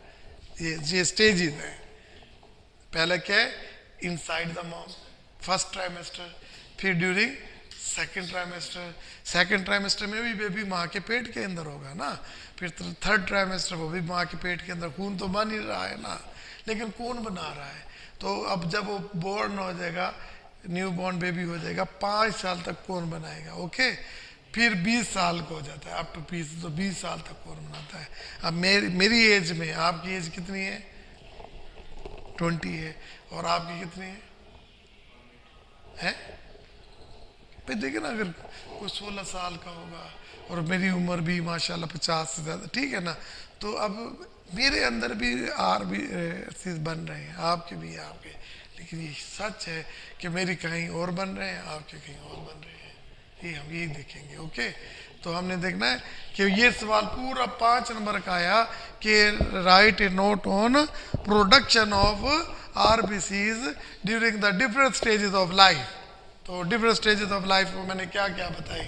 ये स्टेजेस हैं। पहले क्या है, inside the mom first trimester, फिर ड्यूरिंग सेकंड ट्राइमेस्टर में भी बेबी माँ के पेट के अंदर होगा ना। फिर थर्ड ट्राइमेस्टर वो भी माँ के पेट के अंदर, खून तो बन ही रहा है ना, लेकिन कौन बना रहा है। तो अब जब वो बोर्न हो जाएगा, न्यू बॉर्न बेबी हो जाएगा, 5 साल तक कौन बनाएगा, ओके। फिर 20 साल का हो जाता है, अप टू 20 साल तक कौन बनाता है। अब मेरी एज में, आपकी एज कितनी है, 20 है, और आपकी कितनी है भाई देखिए ना, अगर कोई 16 साल का होगा और मेरी उम्र भी माशाल्लाह 50 से ज़्यादा, ठीक है ना, तो अब मेरे अंदर भी चीज़ बन रहे हैं, आपके भी आपके। लेकिन ये सच है कि मेरी कहीं और बन रहे हैं, आपके कहीं और बन रहे हैं, ये हम यही देखेंगे, ओके। तो हमने देखना है कि ये सवाल पूरा 5 नंबर का आया कि write a note on production of RBCs during the different stages of life. तो डिफरेंट स्टेजेस ऑफ लाइफ को मैंने क्या क्या बताई,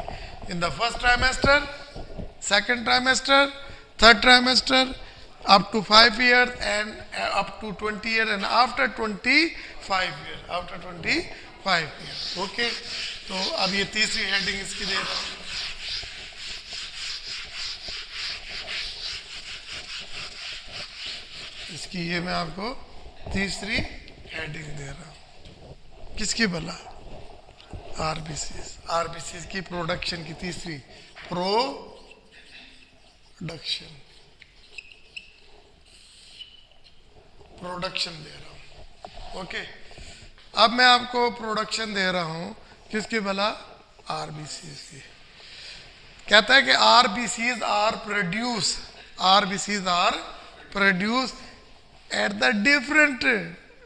in the first trimester, second trimester, third trimester, up to 5 year and up to 20 year and after 25 year, after 25 year, okay. तो अब ये तीसरी हेडिंग इसकी दे रहा हूँ, इसकी ये मैं आपको तीसरी हेडिंग दे रहा हूँ, किसकी भला, आरबीसीज की प्रोडक्शन की तीसरी, प्रोडक्शन दे रहा हूं, ओके। अब मैं आपको प्रोडक्शन दे रहा हूं किसकी भला, आरबीसीज की। कहता है कि RBCs are produce at the different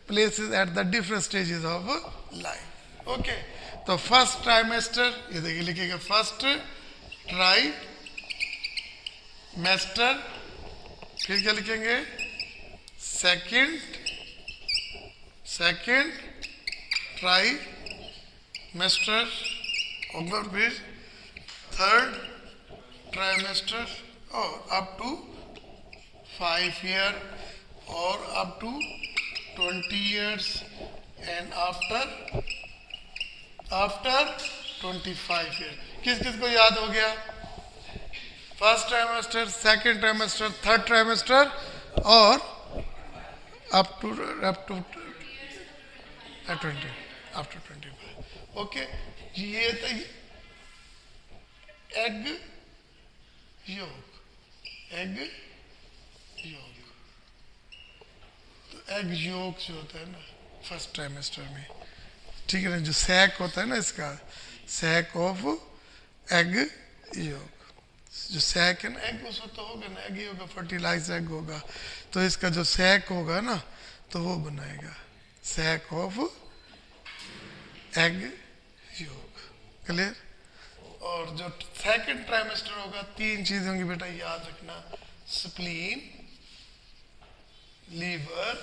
places at the different stages of life, okay. तो फर्स्ट ट्राइमेस्टर, ये देखिए लिखिएगा, फर्स्ट ट्राइमेस्टर, फिर क्या लिखेंगे, सेकंड ट्राइमेस्टर, और फिर थर्ड ट्राइमेस्टर, और अप टू 5 ईयर, और up to 20 years, and after 25 year. किस किस को याद हो गया, first trimester, second trimester, third trimester, और अप टू 20 आफ्टर 25, ओके। ये तो एग योग, तो एग योग जो होता है ना फर्स्ट ट्राइमेस्टर में, ठीक है ना, जो सैक होता है ना इसका, सैक ऑफ एग योग, जो सैक है ना एग, उसमें तो होगा ना एग ही होगा, फर्टिलाइज एग होगा, तो इसका जो सैक होगा ना तो वो बनाएगा sac of egg yolk. Clear. और जो सेकंड ट्राइमेस्टर होगा 3 चीजें होंगी बेटा, याद रखना, स्प्लीन, लीवर,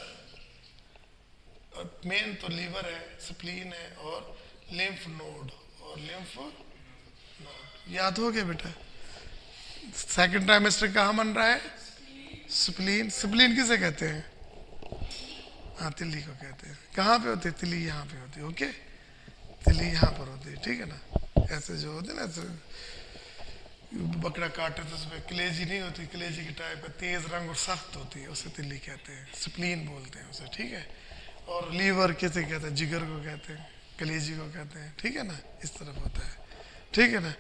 और मेन तो लीवर है, स्प्लीन है, और लिम्फ नोड, और लिम्फ नोड याद हो गया बेटा। सेकंड ट्राइमेस्टर कहाँ बन रहा है? स्प्लीन। स्प्लीन किसे कहते हैं? हाँ, तिल्ली को कहते हैं। कहाँ पे होती है तिल्ली? यहाँ पे होती है। ओके, तिल्ली यहाँ पर होती है, ठीक है ना। ऐसे जो होते हैं ना, ऐसे बकरा काटे तो उसमें कलेजी नहीं होती, कलेजी की टाइप का तेज रंग और सख्त होती है, उसे तिल्ली कहते हैं, स्प्लीन बोलते हैं उसे, ठीक है। और लीवर किसे कहते हैं? जिगर को कहते हैं, कलेजी को कहते हैं, ठीक है ना, इस तरफ होता है, ठीक है ना।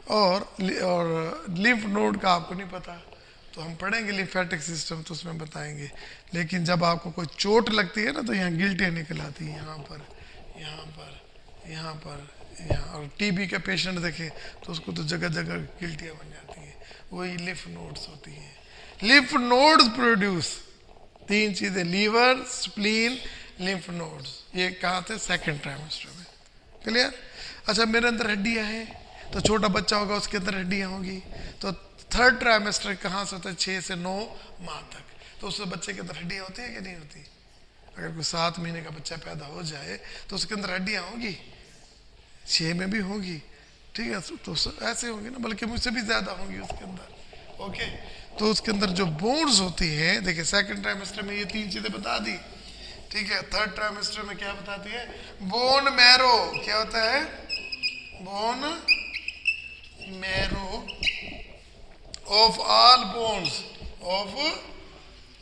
और लिम्फ नोड का आपको नहीं पता, तो हम पढ़ेंगे लिम्फेटिक सिस्टम तो उसमें बताएंगे। लेकिन जब आपको कोई चोट लगती है ना, तो यहाँ गिल्टियाँ निकल आती हैं, यहाँ पर, यहाँ पर, यहाँ पर, यहाँ। और टीबी का पेशेंट देखें तो उसको तो जगह जगह गिल्टियाँ बन जाती हैं, वही लिम्फ नोड्स होती हैं। लिम्फ नोड्स प्रोड्यूस 3 चीज़ें, लीवर, स्प्लीन, लिम्फ नोड्स। ये कहाँ थे? सेकेंड ट्राइमेस्टर में। क्लियर। अच्छा, मेरे अंदर हड्डियाँ हैं, तो छोटा बच्चा होगा उसके अंदर हड्डियाँ होंगी, तो थर्ड ट्राइमेस्टर कहाँ से होता है? 6 से 9 माह तक। तो उस बच्चे के अंदर हड्डियाँ होती है कि नहीं होती? अगर कोई 7 महीने का बच्चा पैदा हो जाए तो उसके अंदर हड्डियाँ होंगी, 6 में भी होंगी, ठीक है। तो ऐसे होंगी ना, बल्कि मुझसे भी ज़्यादा होंगी उसके अंदर। ओके, तो उसके अंदर जो बोन्स होती हैं, देखिए सेकंड ट्राइमेस्टर में ये 3 चीज़ें बता दी, ठीक है। थर्ड ट्राइमेस्टर में क्या बताती है? Bone marrow. क्या होता है? Bone marrow of all bones, of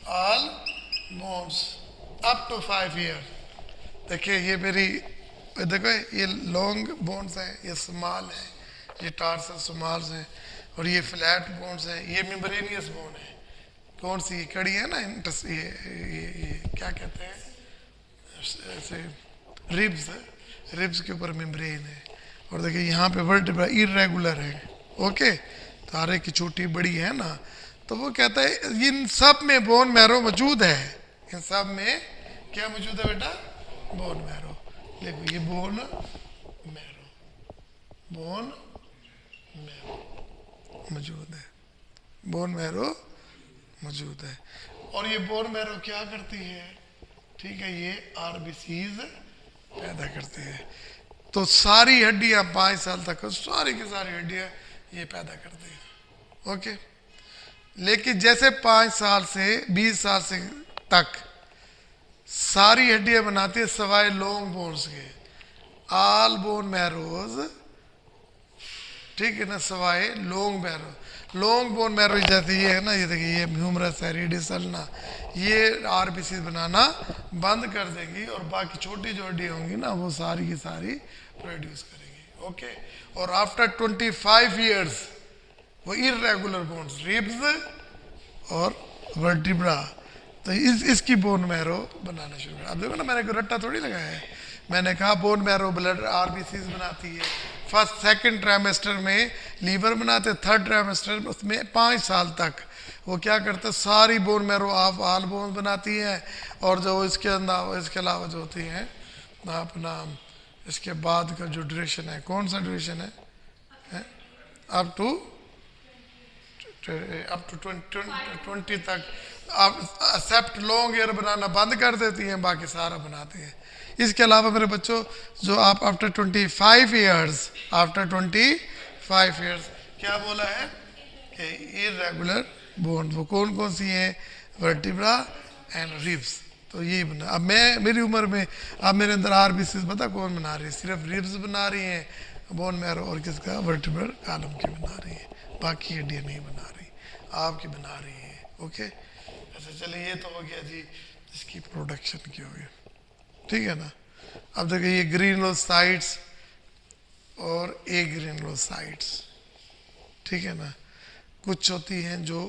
all bones up to 5 year. देखिए ये मेरी, देखो ये लॉन्ग बोन्स हैं, ये स्मॉल है, ये टार्सल स्मॉल्स हैं, और ये फ्लैट बोन्स हैं, ये मेम्ब्रेनियस बोन है। कौन सी ये कड़ी है ना, ये क्या कहते हैं, ऐसे रिब्स, रिब्स के ऊपर मेम्ब्रेन है। और देखिए यहाँ पे वर्टेब्रा इरेगुलर है, ओके, तारे की छोटी बड़ी है ना। तो वो कहता है इन सब में बोन मैरो मौजूद है, इन सब में क्या मौजूद है बेटा? Bone marrow. देखो ये बोन मैरो, बोन मैरो मौजूद है, बोन मैरो मौजूद है। और ये बोन मैरो क्या करती है? ठीक है, ये आरबीसीज पैदा करती है। तो सारी हड्डियां 5 साल तक, सारी की सारी हड्डियां ये पैदा करती है, ओके। लेकिन जैसे 5 साल से 20 साल से तक सारी हड्डियां बनाती है सवाए लॉन्ग बोन्स के, ऑल बोन मैरोज, ठीक है ना, सवाए long marrow. Long bone marrow जैसे ये है ना, ये देखिए ये ह्यूमरस है, रेडिसल ना, ये आरबीसी बनाना बंद कर देंगी, और बाकी छोटी जो हड्डियाँ होंगी ना, वो सारी की सारी प्रोड्यूस करेंगी, ओके। और आफ्टर 25 ईयर्स वो इरेगुलर बोन्स, रिब्स और वर्टिब्रा, तो इसकी बोन मैरो बनाना शुरू कर। अब देखो ना, मैंने कोई रट्टा थोड़ी लगाया है, मैंने कहा बोन मैरो ब्लड आरबीसीज बनाती है। फर्स्ट सेकंड ट्राइमेस्टर में लीवर बनाते, थर्ड ट्राइमेस्टर में 5 साल तक वो क्या करते, सारी bone marrow of all bone बनाती है। और जो इसके अंदर, इसके अलावा जो होती हैं अपना, इसके बाद का जो ड्यूरेशन है, कौन सा ड्यूरेशन है? अप टू 20 तक आप एक्सेप्ट लॉन्ग ईयर बनाना बंद कर देती हैं, बाकी सारा बनाती हैं। इसके अलावा मेरे बच्चों, जो आप आफ्टर 25 ईयर्स, आफ्टर 25 ईयर्स क्या बोला है कि इरेगुलर बोन, वो कौन कौन सी हैं? Vertebra and ribs. तो ये बना, अब मैं मेरी उम्र में, अब मेरे अंदर आरबीसी पता कौन बना रही है? सिर्फ रिब्स बना रही हैं बोन मैरो, और किसका? वर्टिब्रल कॉलम की बना रही है, बाकी हड्डियाँ नहीं बना रही, आपकी बना रही है, ओके। अच्छा चलिए, ये तो हो गया जी इसकी प्रोडक्शन की हो गई, ठीक है ना। अब देखिए ये ग्रेनुलोसाइट्स और ए ग्रेनुलोसाइट्स, ठीक है ना। कुछ होती हैं जो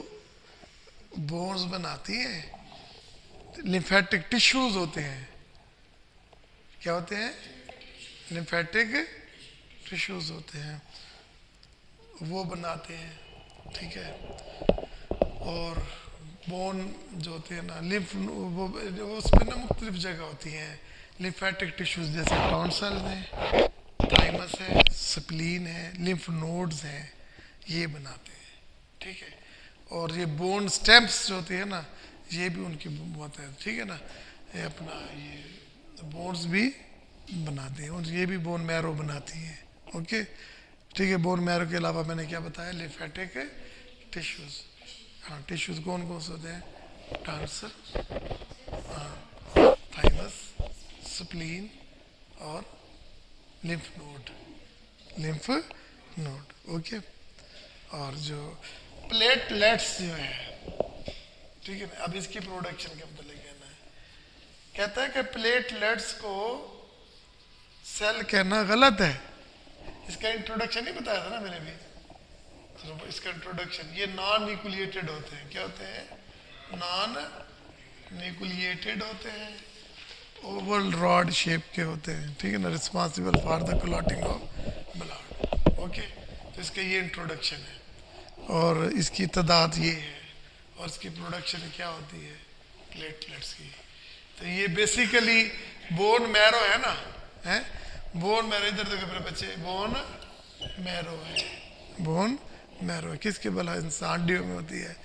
बोन्स बनाती हैं, लिम्फेटिक टिश्यूज होते हैं, क्या होते हैं? लिम्फेटिक टिश्यूज होते हैं, वो बनाते हैं, ठीक है। और बोन जो होती है ना, लिम्फ, वो उसमें ना मुख्तलिफ जगह होती हैं लिम्फेटिक टिश्यूज, जैसे टॉन्सल में, थाइमस थाइमस है, स्प्लीन है, लिम्फ नोड्स हैं, ये बनाते हैं, ठीक है। और ये बोन स्टेम्प्स जो होती है ना, ये भी उनकी बहुत है, ठीक है ना। ये अपना ये बोन्स भी बनाते हैं, और ये भी बोन मैरो बनाती है, ओके, ठीक है। बोन मैरो के अलावा मैंने क्या बताया, लिम्फेटिक टिश्यूज, हाँ टिश्यूज कौन कौन से होते हैं, टांसर, थाइमस, स्प्लीन और लिम्फ नोड, ओके। और जो प्लेटलेट्स जो है, ठीक है ना, अब इसकी प्रोडक्शन के मतलब कहना है, कहता है कि प्लेटलेट्स को सेल कहना गलत है। इसका इंट्रोडक्शन नहीं बताया था ना मैंने भी, तो इसका इंट्रोडक्शन, ये नॉन न्यूक्लिएटेड होते हैं, क्या होते हैं, नॉन न्यूक्लिएटेड होते हैं, ओवल रॉड शेप के होते हैं, ठीक है ना, responsible for the clotting of blood, okay. तो इसका ये इंट्रोडक्शन है, और इसकी तादाद ये है, और इसकी प्रोडक्शन क्या होती है, प्लेटलेट्स की। तो ये बेसिकली बोन मैरो है ना, है बोन मैरो, इधर देखो मेरे बच्चे, बोन मैरो है, बोन मैरो है, किसके भला, इंसान हड्डियों में होती है,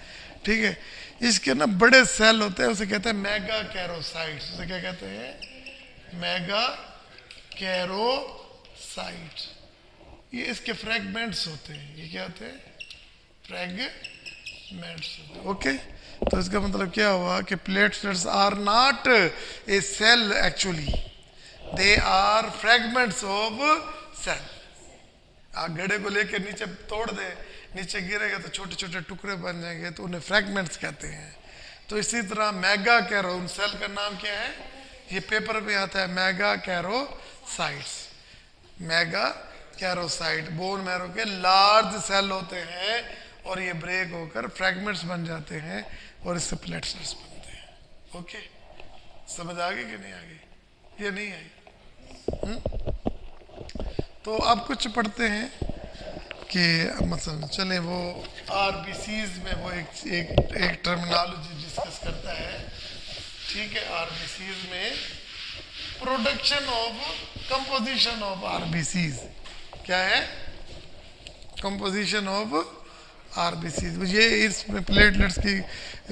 ठीक है। इसके ना बड़े सेल होते हैं, उसे कहते हैं मेगा कैरोसाइट्स, उसे क्या कहते हैं, मेगा कैरोसाइट्स। ये इसके फ्रैगमेंट्स होते हैं, ये क्या होते हैं, फ्रैगमेंट्स, ओके। तो इसका मतलब क्या हुआ कि platelets are not a cell actually, they are fragments of cell. आप घड़े को लेकर नीचे तोड़ दे, नीचे गिरेगा तो छोटे छोटे टुकड़े बन जाएंगे, तो उन्हें फ्रैगमेंट्स कहते हैं। तो इसी तरह मेगा कैरो, उन सेल का नाम क्या है, ये पेपर पे आता है, mega karyocytes, mega कैरोसाइट bone marrow के लार्ज सेल होते हैं, और ये ब्रेक होकर फ्रैगमेंट्स बन जाते हैं, और इससे प्लेटलेट्स बनते हैं, ओके। समझ आ गई कि नहीं आ गई, ये नहीं आई। तो अब कुछ पढ़ते हैं कि मतलब चले, वो आरबीसीज में वो एक टर्मिनोलॉजी डिस्कस करता है, ठीक है। आरबीसीज में production of, composition of RBCs, क्या है, कंपोजिशन ऑफ आरबीसीज, ये इसमें प्लेटलेट्स की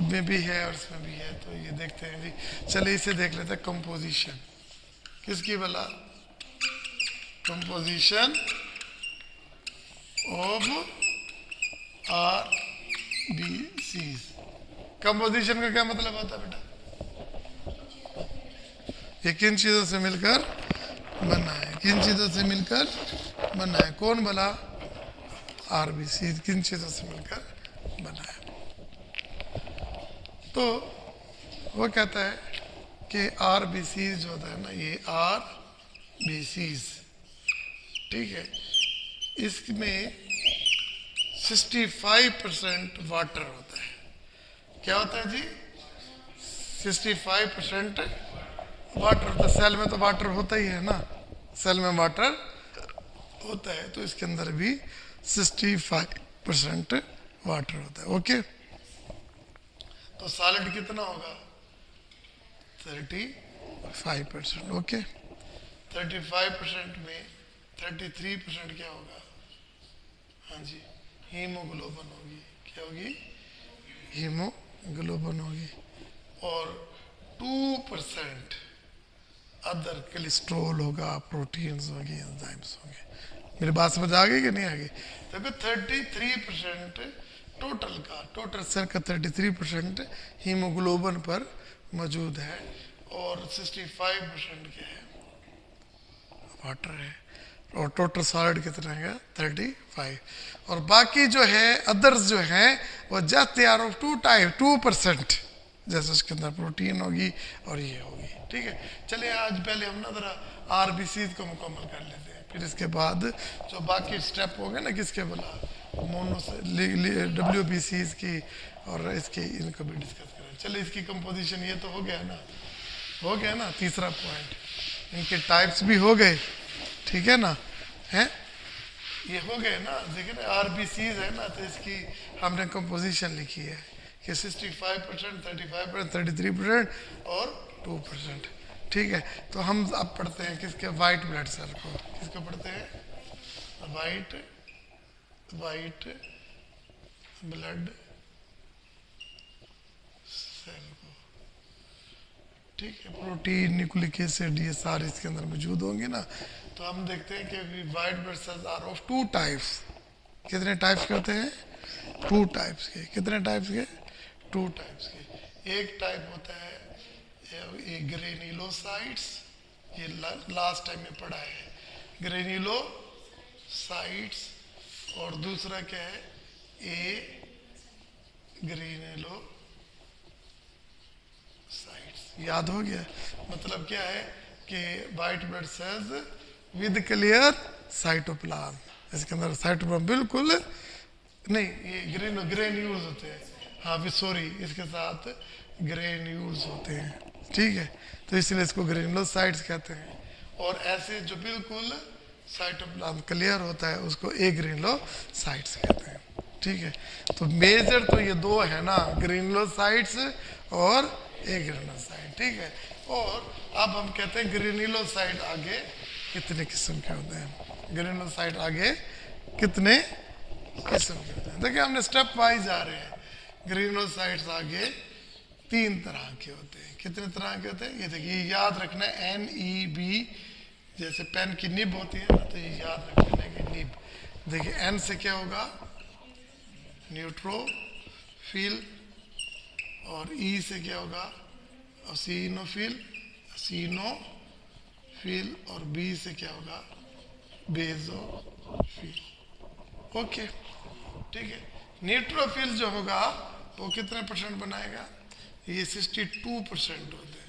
में भी है और इसमें भी है, तो ये देखते हैं जी। चलिए इसे देख लेते हैं, कंपोजिशन किसकी भला, कंपोजिशन ऑफ आरबीसीज। कंपोजिशन का क्या मतलब होता है बेटा, ये किन चीजों से मिलकर बना है, किन चीजों से मिलकर बना है, कौन भला, आरबीसी किन चीजों से मिलकर बना है। तो वो कहता है कि आरबीसी जो होता है ना, ये आरबीसीज, ठीक है, इसमें 65% वाटर होता है। क्या होता है जी, 65% वाटर होता है। सेल में तो वाटर होता ही है ना, सेल में वाटर होता है, तो इसके अंदर भी 65% वाटर होता है, ओके। तो सॉलिड कितना होगा, 35%, ओके। 35% में 33% क्या होगा, हाँ जी, हीमोग्लोबिन होगी, क्या होगी, हीमोग्लोबिन होगी, और 2% अदर कोलेस्ट्रॉल होगा, प्रोटीन्स होंगे, एंजाइम्स होंगे। मेरी बात समझ आ गई कि नहीं आ गई। देखो 33% टोटल सेल का 33% हीमोग्लोबिन पर मौजूद है, और 65% क्या है, वाटर है, और टोटल सॉलिड कितना है, 35। और बाकी जो है अदर्स जो हैं वो जस्ट दे आर ऑफ 2%, जैसे उसके अंदर प्रोटीन होगी और ये होगी, ठीक है। चलिए आज पहले हम ना जरा आरबीसी को मुकम्मल कर लेते हैं, फिर इसके बाद जो बाकी स्टेप हो गए ना, किसके बोला, WBCs की और इसकी, इनको भी डिस्कस करें। चलिए इसकी कंपोजिशन ये तो हो गया ना, हो गया ना, तीसरा पॉइंट, इनके टाइप्स भी हो गए, ठीक है ना, हैं ये हो गए ना। देखिए ना आरबीसीज है ना, तो इसकी हमने कंपोजिशन लिखी है कि 65%, 35%, 33% और 2%, ठीक है। तो हम अब पढ़ते हैं किसके, वाइट ब्लड सेल को, किसको पढ़ते हैं, वाइट ब्लड सेल को, ठीक है। प्रोटीन, न्यूक्लिक एसिड, ये सारे इसके अंदर मौजूद होंगे ना। तो हम देखते हैं कि white blood cells are of two types. कितने टाइप्स के होते हैं? टू टाइप्स के। कितने टाइप्स के? टू टाइप्स के। एक टाइप होता है ये ग्रेन्युलोसाइट्स, ये लास्ट टाइम में पढ़ा है, ग्रेन्युलोसाइट्स। और दूसरा क्या है? ए ग्रेन्युलोसाइट्स। याद हो गया? मतलब क्या है कि white blood sales with clear cytoplasm, इसके अंदर साइटोप्लाज्म बिल्कुल नहीं, ये ग्रेन्यूल्स होते हैं। हाँ भी सॉरी, इसके साथ ग्रेन्यूल्स होते हैं, ठीक है। तो इसलिए इसको ग्रेन्युलोसाइट्स कहते हैं। और ऐसे जो बिल्कुल साइटोप्लाज्म क्लियर होता है उसको ए ग्रेन्युलोसाइट्स कहते हैं, ठीक है। तो मेजर तो ये दो है ना, ग्रेन्युलोसाइट्स और ए ग्रेन्युलोसाइट, ठीक है। और अब हम कहते हैं ग्रेन्युलोसाइट आगे कितने किस्म के होते हैं? ग्रेन्युलोसाइट आगे कितने किस्म के होते हैं? देखिए हमने स्टेप वाइज जा रहे हैं। ग्रेन्युलोसाइट्स आगे तीन तरह के होते हैं। कितने तरह के होते हैं? ये देखिए, याद रखना है NEB, जैसे पेन की निब होती है ना, तो ये याद रखना है कि निब। देखिए N से क्या होगा? न्यूट्रोफिल। और E से क्या होगा? असिनोफिल, और B से क्या होगा? बेजोफिल। ओके, ठीक है। न्यूट्रोफिल जो होगा वो कितने परसेंट बनाएगा? ये 62% होते हैं,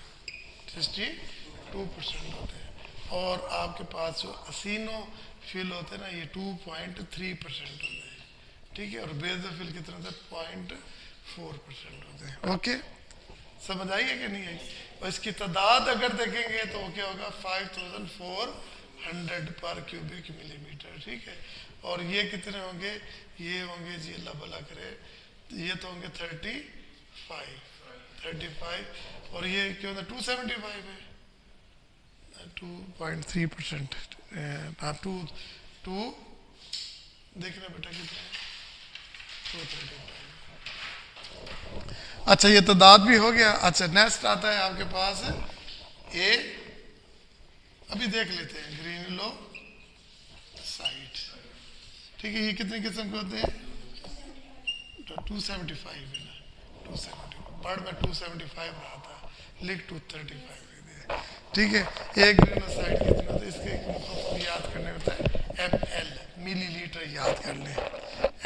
62% होते हैं। और आपके पास जो असिनोफिल होते हैं ना, ये 2.3% होते हैं, ठीक है। और बेजोफिल कितने होते हैं? 0.4% होते हैं। ओके, समझ आई है कि नहीं आई? और इसकी तादाद अगर देखेंगे तो क्या होगा? 5400 पर क्यूबिक मिलीमीटर, ठीक है। और ये कितने होंगे? ये होंगे जी, अल्लाह भला करे, ये तो होंगे 35। और ये क्या होता है? 275 है, 2.3%। हाँ, टू देखना बेटा कितने? 235। अच्छा, ये तादाद भी हो गया। अच्छा, नेक्स्ट आता है आपके पास ए, अभी देख लेते हैं, ग्रेन्युलोसाइट, ठीक है। ये कितने किस्म के होते हैं? 275 है ना, 275 वर्ड में 275 रहा था, लिख 235 लिख दिया, ठीक है। एक ग्रेन्युलोसाइट कितने होते हैं? इसके याद करने होता है ml, मिलीलीटर, याद कर लें।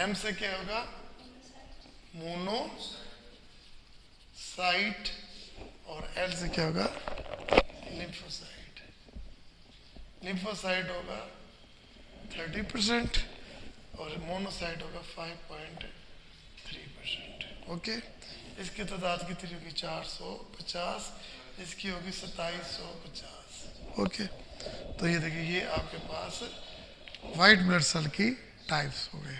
M से क्या होगा? मोनोसाइट। और L से क्या होगा? लिम्फोसाइट। लिम्फोसाइट होगा 30% और मोनोसाइट होगा 5.3%। ओके, इसकी तादाद कितनी होगी? 450, इसकी होगी 2750। ओके, तो ये देखिए, ये आपके पास वाइट ब्लड सेल की टाइप्स हो गए।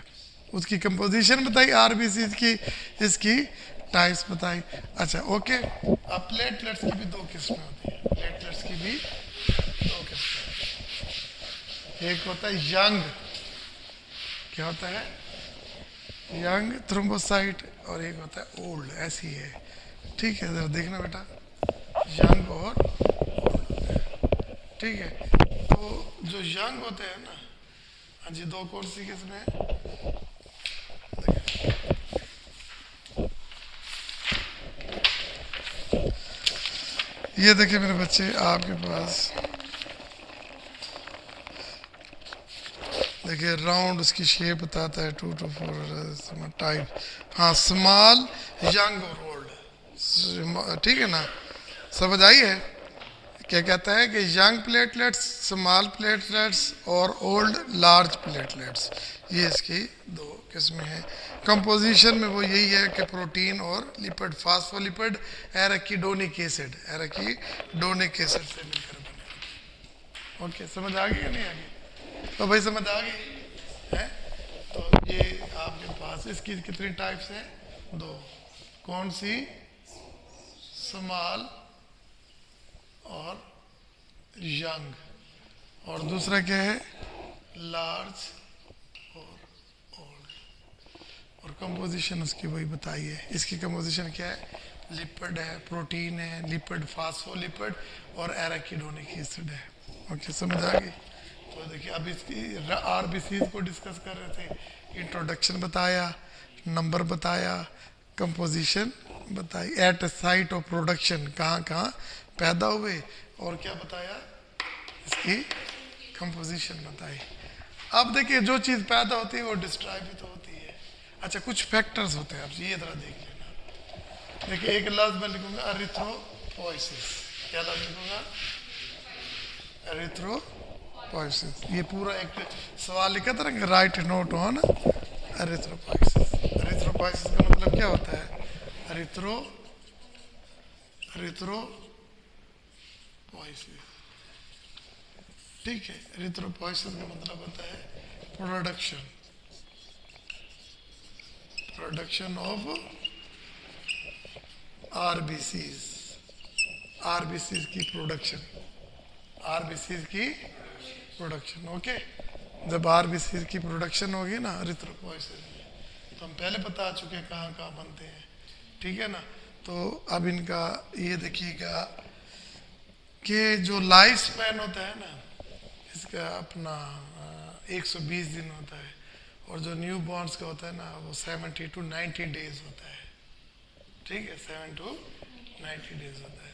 उसकी कंपोजिशन बताई, आरबीसी की, इसकी टाइप्स बताई। अच्छा, ओके। अब प्लेटलेट्स की भी दो किस्में होती हैं। प्लेटलेट्स की भी दो किस्में, एक होता है यंग, क्या होता है? यंग थ्रोम्बोसाइट, और एक होता है ओल्ड, ऐसी है, ठीक है। जरा देखना बेटा, यंग और ओल्ड होते हैं, ठीक है। तो जो यंग होते हैं ना, हाँ जी, दो कौन सी किस्में हैं? ये देखिए मेरे बच्चे, आपके पास देखिए राउंड उसकी शेप बताता है, 2 to 4 टाइप। हाँ, स्मॉल, यंग और ओल्ड, ठीक है ना, समझ आई है? क्या कहता है कि यंग प्लेटलेट्स, स्मॉल प्लेटलेट्स और ओल्ड लार्ज प्लेटलेट्स, ये इसकी दो किस्में हैं। कंपोजिशन में वो यही है कि प्रोटीन और लिपिड, फास्फोलिपिड, एराकिडोनिक एसिड से मिलकर बने। ओके, समझ आ गई या नहीं आ गई? तो भाई समझ आ गई है? तो ये आपके पास इसकी कितनी टाइप्स हैं? दो। कौन सी? स्मॉल और यंग। और दूसरा क्या है? लार्ज कंपोजिशन उसकी वही बताइए। इसकी कंपोजिशन क्या है, लिपिड है, प्रोटीन है, लिपिड, फास्फोलिपिड और एराकिडोनिक एसिड है। ओके, समझ आ गई। तो देखिए अब इसकी आरबीसी को डिस्कस कर रहे थे, इंट्रोडक्शन बताया, नंबर बताया, कंपोजिशन बताई, एट साइट ऑफ प्रोडक्शन कहाँ कहाँ पैदा हुए, और क्या बताया, इसकी कंपोजिशन बताई। अब देखिए जो चीज़ पैदा होती है वो डिस्ट्रॉय भी तो होती है। अच्छा, कुछ फैक्टर्स होते हैं, आप ये तरह देख लेना। देखिए एक लफ्ज मैं लिखूंगा एरिथ्रोपोइसिस, क्या लफ्ज लिखूंगा, एरिथ्रोपोइसिस। ये पूरा एक सवाल लिखा था ना, right note on erythropoiesis. Erythropoiesis का मतलब क्या होता है, एरिथ्रोपोइसिस, ठीक है। एरिथ्रोपोइसिस का मतलब होता है प्रोडक्शन ऑफ आरबीसीज, आरबीसीज की प्रोडक्शन, आरबीसीज की प्रोडक्शन। ओके, जब आरबीसीज की प्रोडक्शन होगी ना एरिथ्रोपोइसिस में, तो हम पहले बता चुके हैं कहाँ कहाँ बनते हैं, ठीक है ना। तो अब इनका ये देखिएगा कि जो लाइफ स्पैन होता है ना इसका अपना 120 दिन होता है, और जो न्यू बॉर्न्स का होता है ना वो 70 to 90 डेज होता है, ठीक है, 7 to 90 डेज होता है।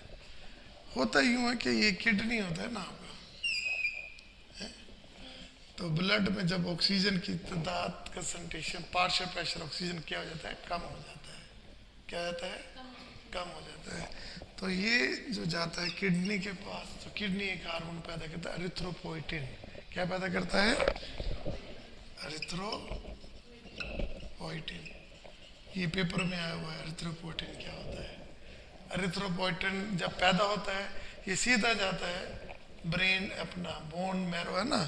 होता यूँ है कि ये किडनी होता है ना आपका, तो ब्लड में जब ऑक्सीजन की तादाद कंसंट्रेशन, पार्शियल प्रेशर ऑक्सीजन क्या हो जाता है, कम हो जाता है, क्या हो जाता है, कम हो जाता है। तो ये जो जाता है किडनी के पास, तो किडनी एक हार्मोन पैदा करता है एरिथ्रोपोइटिन, क्या पैदा करता है, एरिथ्रोपोइटिन। ये पेपर में आया हुआ है एरिथ्रोपोइटिन क्या होता है। एरिथ्रोपोइटिन जब पैदा होता है ये सीधा जाता है ब्रेन, अपना बोन मैरो है ना,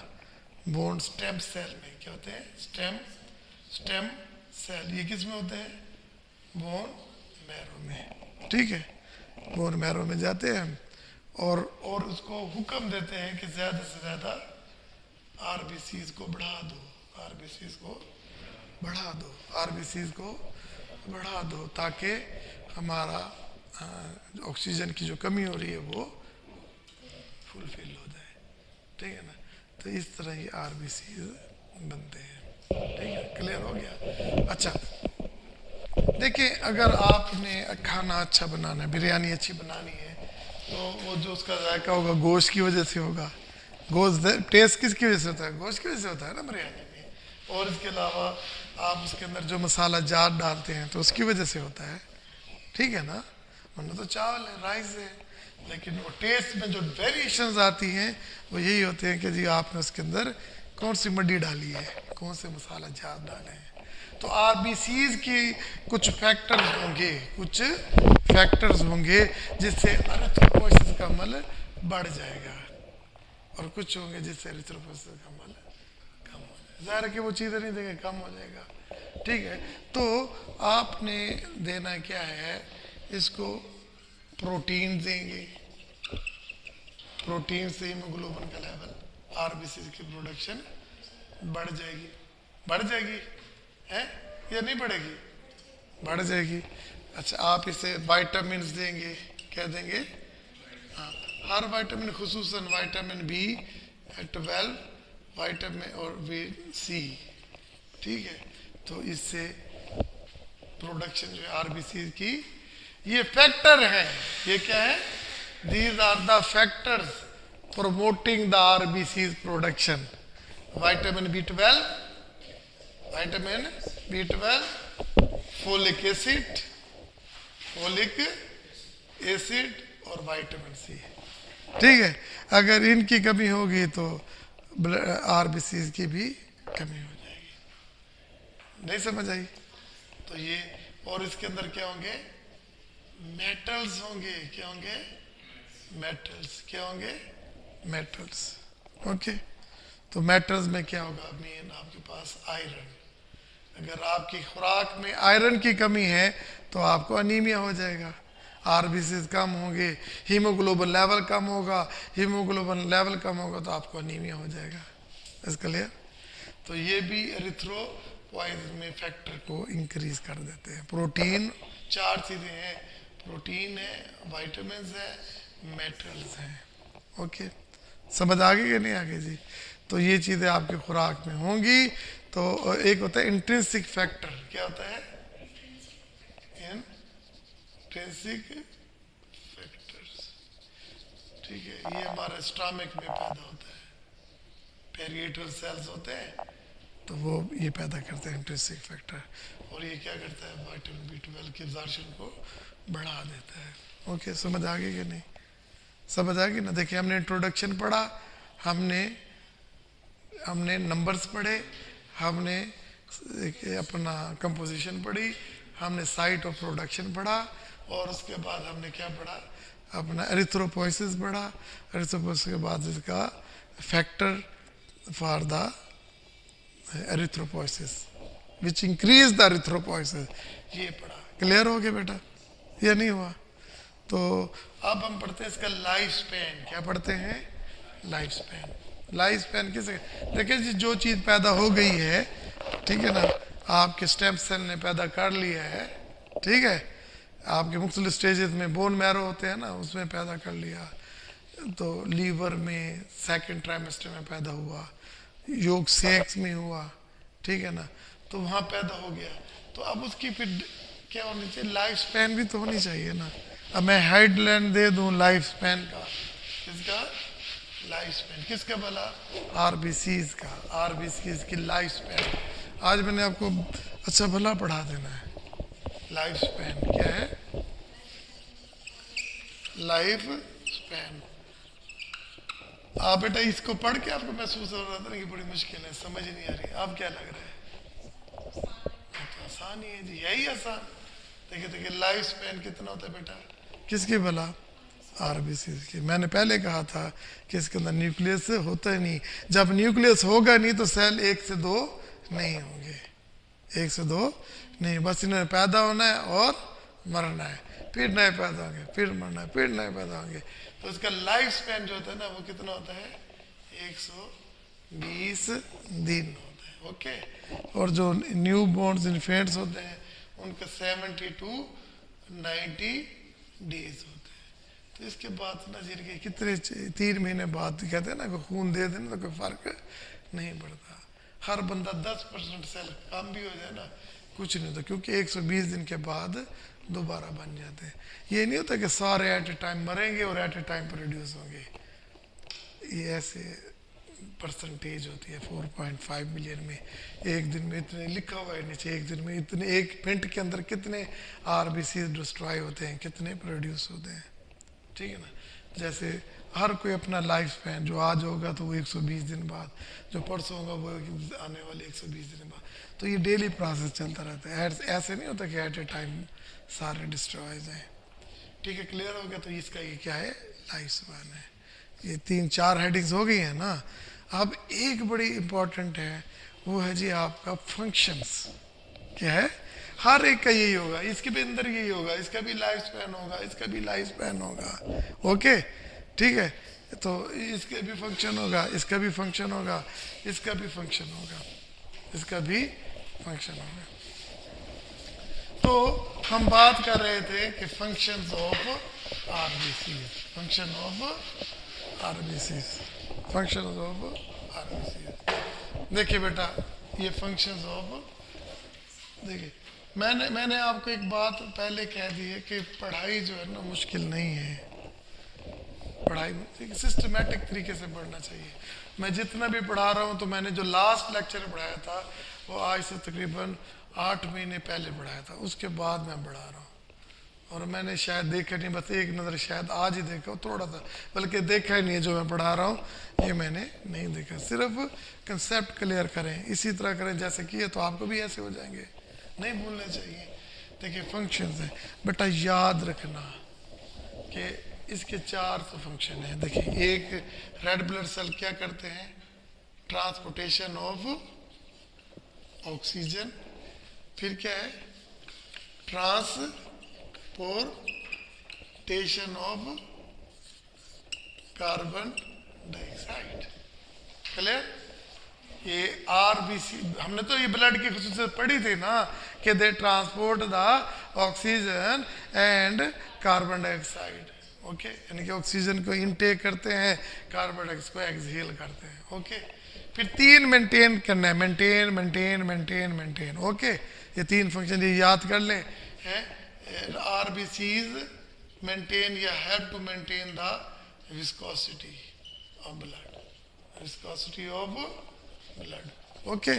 बोन स्टेम सेल में, क्या होते हैं, स्टेम सेल, ये किस में होते हैं, बोन मैरो में, ठीक है, बोन मैरो में जाते हैं और उसको हुक्म देते हैं कि ज़्यादा से ज़्यादा आरबीसीज को बढ़ा दो, आरबीसीज को बढ़ा दो, आरबीसीज को बढ़ा दो, ताकि हमारा ऑक्सीजन की जो कमी हो रही है वो फुलफिल हो जाए, ठीक है ना। तो इस तरह ही आरबीसीज बनते हैं, ठीक है, क्लियर हो गया। अच्छा देखिए, अगर आपने खाना अच्छा बनाना है, बिरयानी अच्छी बनानी है, तो वो जो उसका जायका होगा गोश्त की वजह से होगा। गोश्त टेस्ट किसकी वजह से होता है, गोश्त की वजह से होता है ना बिरयानी में। और इसके अलावा आप उसके अंदर जो मसाला जात डालते हैं तो उसकी वजह से होता है, ठीक है ना, वरना तो चावल है, राइस है। लेकिन वो टेस्ट में जो वेरिएशंस आती हैं वो यही होते हैं कि जी आपने उसके अंदर कौन सी मड्डी डाली है, कौन से मसाला जात डाले हैं। तो आरबीसीज की कुछ फैक्टर्स होंगे जिससे एरिथ्रोपोइसिस का अमल बढ़ जाएगा, और कुछ होंगे जिससे एरिथ्रोपोइसिस का अमल कम हो जाएगा। ज़ाहिर है कि वो चीज़ें नहीं देंगे, कम हो जाएगा, ठीक है। तो आपने देना क्या है, इसको प्रोटीन देंगे, प्रोटीन से हीमोग्लोबिन का लेवल, आरबीसी की प्रोडक्शन बढ़ जाएगी, बढ़ जाएगी है या नहीं बढ़ेगी, बढ़ जाएगी। अच्छा, आप इसे वाइटामिन देंगे, क्या देंगे, हाँ, हर वाइटामिन, खुसूसन वाइटामिन B12, वाइटामिन और B C, ठीक है। तो इससे प्रोडक्शन जो है आरबीसी की, ये फैक्टर है, ये क्या है, these are the factors promoting the RBC's production. Vitamin B12, folic acid और विटामिन C, ठीक है। अगर इनकी कमी होगी तो आरबीसी की भी कमी हो जाएगी, नहीं समझ आई। तो ये, और इसके अंदर क्या होंगे, मेटल्स होंगे, क्या होंगे, मेटल्स, क्या होंगे, मेटल्स, ओके। तो मेटल्स में क्या होगा, मेन आपके पास आयरन। अगर आपकी खुराक में आयरन की कमी है तो आपको अनीमिया हो जाएगा, आरबीसी कम होंगे, हीमोग्लोबिन लेवल कम होगा, हीमोग्लोबिन लेवल कम होगा तो आपको अनीमिया हो जाएगा, इसका क्लियर। तो ये भी एरिथ्रो पॉइजन में फैक्टर को इंक्रीज कर देते हैं। प्रोटीन 4 चीज़ें हैं, प्रोटीन है, विटामिन है, मेटल्स हैं। ओके, समझ आ गई कि नहीं आगे जी? तो ये चीज़ें आपके खुराक में होंगी। तो एक होता है इंट्रिंसिक फैक्टर, क्या होता है? इंट्रिंसिक फैक्टर्स, ठीक है, ये हमारे स्टमक में पैदा होता है, पेरिएटल सेल्स होते हैं, तो वो ये पैदा करते हैं इंट्रिंसिक फैक्टर। और ये क्या करता है? विटामिन B12 की एब्जॉर्प्शन को बढ़ा देता है। ओके, समझ आ गई कि नहीं? समझ आ गई ना? देखिए, हमने इंट्रोडक्शन पढ़ा, हमने नंबर्स पढ़े, हमने अपना कंपोजिशन पढ़ी, हमने साइट ऑफ प्रोडक्शन पढ़ा, और उसके बाद हमने क्या पढ़ा? अपना एरिथ्रोपोइसिस पढ़ा। एरिथ्रोपोइसिस के बाद इसका factor for the erythropoiesis which increase the erythropoiesis, ये पढ़ा। क्लियर हो गया बेटा या नहीं हुआ? तो अब हम पढ़ते हैं इसका लाइफ स्पैन। क्या पढ़ते हैं? Life span. लाइफ स्पैन किसे? देखिए जी, जो चीज़ पैदा हो गई है, ठीक है ना, आपके स्टेम सेल ने पैदा कर लिया है, ठीक है, आपके मुख्तलिफ स्टेजेस में बोन मैरो होते हैं ना, उसमें पैदा कर लिया, तो लीवर में सेकंड ट्राइमेस्टर में पैदा हुआ, योग सेक्स में हुआ, ठीक है ना, तो वहाँ पैदा हो गया। तो अब उसकी फिर क्या होनी चाहिए? लाइफ स्पैन भी तो होनी चाहिए ना। अब मैं हेडलाइन दे दूँ लाइफ स्पैन का, किसका लाइफ स्पैन? किसका भला? आरबीसीज का। आरबीसीज की लाइफ स्पैन आज मैंने आपको अच्छा भला पढ़ा देना है। लाइफ स्पैन क्या है? Life span. आप बेटा इसको पढ़ के आपको महसूस हो रहा था ना कि बड़ी मुश्किल है, समझ नहीं आ रही, अब क्या लग रहा है? तो आसान ही है जी, यही आसान। देखिए देखिए, लाइफ स्पैन कितना होता है बेटा? किसके भला? आरबीसी की। मैंने पहले कहा था कि इसके अंदर न्यूक्लियस होता ही नहीं। जब न्यूक्लियस होगा नहीं तो सेल 1 से 2 नहीं होंगे, 1 से 2 नहीं, बस इन्हें पैदा होना है और मरना है, फिर नए पैदा होंगे, फिर मरना है, फिर नए पैदा होंगे। तो इसका लाइफ स्पैन जो होता है ना, वो कितना होता है? 120 दिन होता है। ओके, और जो न्यू बॉर्न्स इन्फेंट्स होते हैं उनका 70 to 90 डेज होते हैं। तो इसके बाद ना जिनके कितने 3 महीने बाद कहते हैं ना कि खून दे देना तो कोई फर्क नहीं पड़ता। हर बंदा 10% सेल कम भी हो जाए ना, कुछ नहीं होता, क्योंकि 120 दिन के बाद दोबारा बन जाते हैं। ये नहीं होता कि सारे एट ए टाइम मरेंगे और एट ए टाइम प्रोड्यूस होंगे। ये ऐसे परसेंटेज होती है 4.5 मिलियन में, एक दिन में इतने लिखा हुआ है नीचे, एक दिन में इतने, एक मिनट के अंदर कितने आरबीसी डिस्ट्रॉय होते हैं, कितने प्रोड्यूस होते हैं, ठीक है ना। जैसे हर कोई अपना लाइफ स्पैन, जो आज होगा तो वो 120 दिन बाद, जो परसों होगा वो आने वाले 120 दिन बाद। तो ये डेली प्रोसेस चलता रहता है, ऐसे नहीं होता कि एट ए टाइम सारे डिस्ट्रॉयज हैं। ठीक है, क्लियर हो गया? तो इसका ये क्या है? लाइफ स्पैन है। ये 3-4 हेडिंग्स हो गई है ना। अब एक बड़ी इंपॉर्टेंट है, वो है जी आपका फंक्शंस। क्या है? हर एक का यही होगा, इसके भी अंदर यही होगा, इसका भी लाइफ स्पैन होगा, इसका भी लाइफ स्पैन होगा। ओके, ठीक है, तो इसके भी फंक्शन होगा, इसका भी फंक्शन होगा, इसका भी फंक्शन होगा, इसका भी फंक्शन होगा। तो हम बात कर रहे थे कि functions of RBC, function of RBC, function of RBC. देखिए बेटा, ये फंक्शंस ऑफ, देखिए मैंने आपको एक बात पहले कह दी है कि पढ़ाई जो है ना मुश्किल नहीं है। पढ़ाई सिस्टमेटिक तरीके से पढ़ना चाहिए। मैं जितना भी पढ़ा रहा हूँ, तो मैंने जो लास्ट लेक्चर पढ़ाया था वो आज से तकरीबन 8 महीने पहले पढ़ाया था, उसके बाद मैं पढ़ा रहा हूँ। और मैंने शायद देखा नहीं, बस एक नज़र शायद आज ही देखा थोड़ा सा, बल्कि देखा ही नहीं है जो मैं पढ़ा रहा हूँ, ये मैंने नहीं देखा। सिर्फ कंसेप्ट क्लियर करें, इसी तरह करें जैसे किए, तो आपको भी ऐसे हो जाएंगे, नहीं भूलने चाहिए। देखिए फंक्शंस हैं बेटा, याद रखना कि इसके 4 फंक्शन हैं। देखिए, एक रेड ब्लड सेल क्या करते हैं? ट्रांसपोर्टेशन ऑफ ऑक्सीजन, फिर क्या है? Transportation of carbon dioxide. Clear? ये आरबीसी, हमने तो ये ब्लड की खुसूसियत पढ़ी थी ना कि they transport the oxygen and carbon dioxide. Okay, यानी कि ऑक्सीजन को इनटेक करते हैं, कार्बन डाइऑक्साइड को एक्सहेल करते हैं। ओके, फिर 3 मेंटेन करना है, maintain maintain maintain maintain. Okay, ये 3 फंक्शन ये याद कर लें हैं। आरबीसीज मेंटेन या have to maintain the viscosity of blood, viscosity of blood. Okay,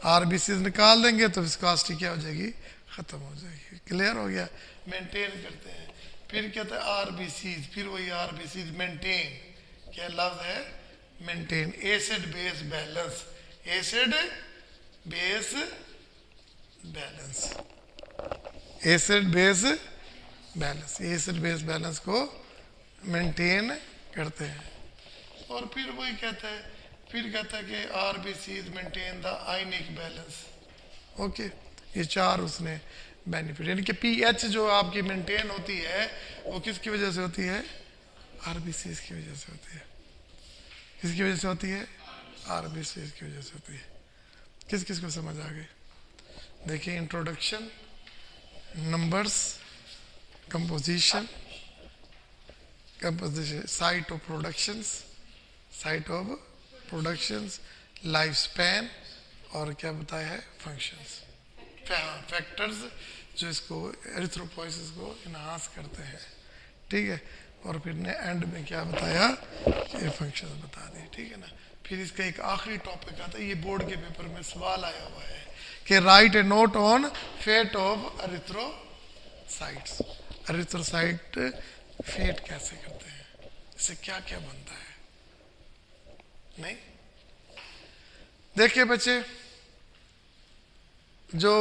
RBC निकाल देंगे तो विस्कोसिटी क्या हो जाएगी, खत्म हो जाएगी। क्लियर हो गया, मेंटेन करते हैं। फिर कहते हैं आरबीसी, फिर वही आरबीसी मेंटेन, क्या लफ्ज है, maintain acid base balance, acid base balance, acid base balance, acid base balance को मेंटेन करते हैं। और फिर वही कहता है, फिर कहता है कि RBCs maintain the ionic balance. Okay, ये 4 उसने बेनिफिट, यानी कि पीएच जो आपकी मेंटेन होती है वो किसकी वजह से होती है, आरबीसीज की वजह से होती है। किसकी वजह से होती है, आरबीसीज की वजह से होती है। किस किस को समझ आ गई? देखिए, introduction, numbers, composition, composition, site of productions, site of productions, life span, और क्या बताया है, फंक्शंस, फैक्टर्स जो इसको एरिथ्रोपोइसिस को इनहांस करते हैं। ठीक है, और फिर ने एंड में क्या बताया, ये फंक्शंस बता दिए। ठीक है ना। फिर इसका एक आखिरी टॉपिक आता है, ये बोर्ड के पेपर में सवाल आया हुआ है कि write a note on fate of erythrocytes. Erythrocyte fate कैसे करते हैं, इससे क्या क्या बनता है। नहीं, देखिए बच्चे, जो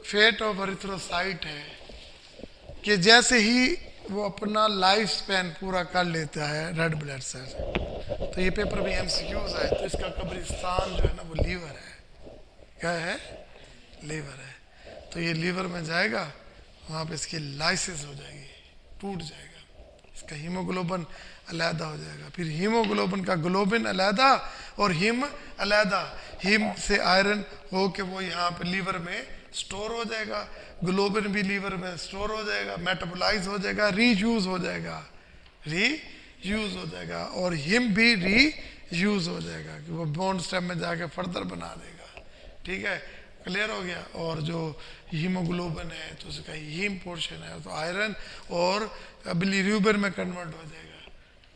फेट ऑफ एरिथ्रोसाइट है कि जैसे ही वो अपना लाइफ स्पैन पूरा कर लेता है रेड ब्लड सेल, तो ये पेपर में एमसीक्यूज आए, तो इसका कब्रिस्तान जो है ना वो लीवर है। क्या है, लीवर है। तो ये लीवर में जाएगा, वहाँ पे इसकी लाइसिस हो जाएगी, टूट जाएगा, इसका हीमोग्लोबिन अलहदा हो जाएगा। फिर हीमोग्लोबिन का ग्लोबिन अलहदा और हिम अलहदा, हिम से आयरन हो के वो यहाँ पे लीवर में स्टोर हो जाएगा, ग्लोबिन भी लीवर में स्टोर हो जाएगा, मेटाबोलाइज हो जाएगा, रीयूज हो जाएगा, रीयूज हो जाएगा, और हिम भी रीयूज हो जाएगा कि वो बोन स्टेम में जाके फर्दर बना देगा। ठीक है, क्लियर हो गया। और जो हीमोग्लोबिन है तो उसका हीम पोर्शन है तो आयरन और बिलीरुबिन में कन्वर्ट हो जाएगा।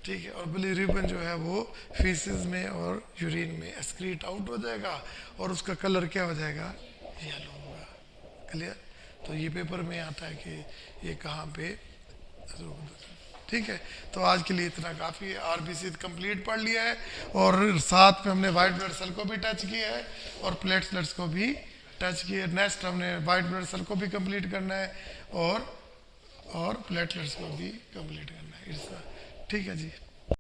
ठीक है, और बिलीरुबिन जो है वो फीसिस में और यूरिन में एक्सक्रीट आउट हो जाएगा और उसका कलर क्या हो जाएगा, येलो होगा। क्लियर। तो ये पेपर में आता है कि ये कहाँ पे। ठीक है, तो आज के लिए इतना काफ़ी है। आरबीसी कंप्लीट पढ़ लिया है और साथ में हमने वाइट ब्लड सेल को भी टच किया है और प्लेटलेट्स को भी टच किया है। नेक्स्ट हमने वाइट ब्लड सेल को भी कंप्लीट करना है और प्लेटलेट्स को भी कंप्लीट करना है। ठीक है जी।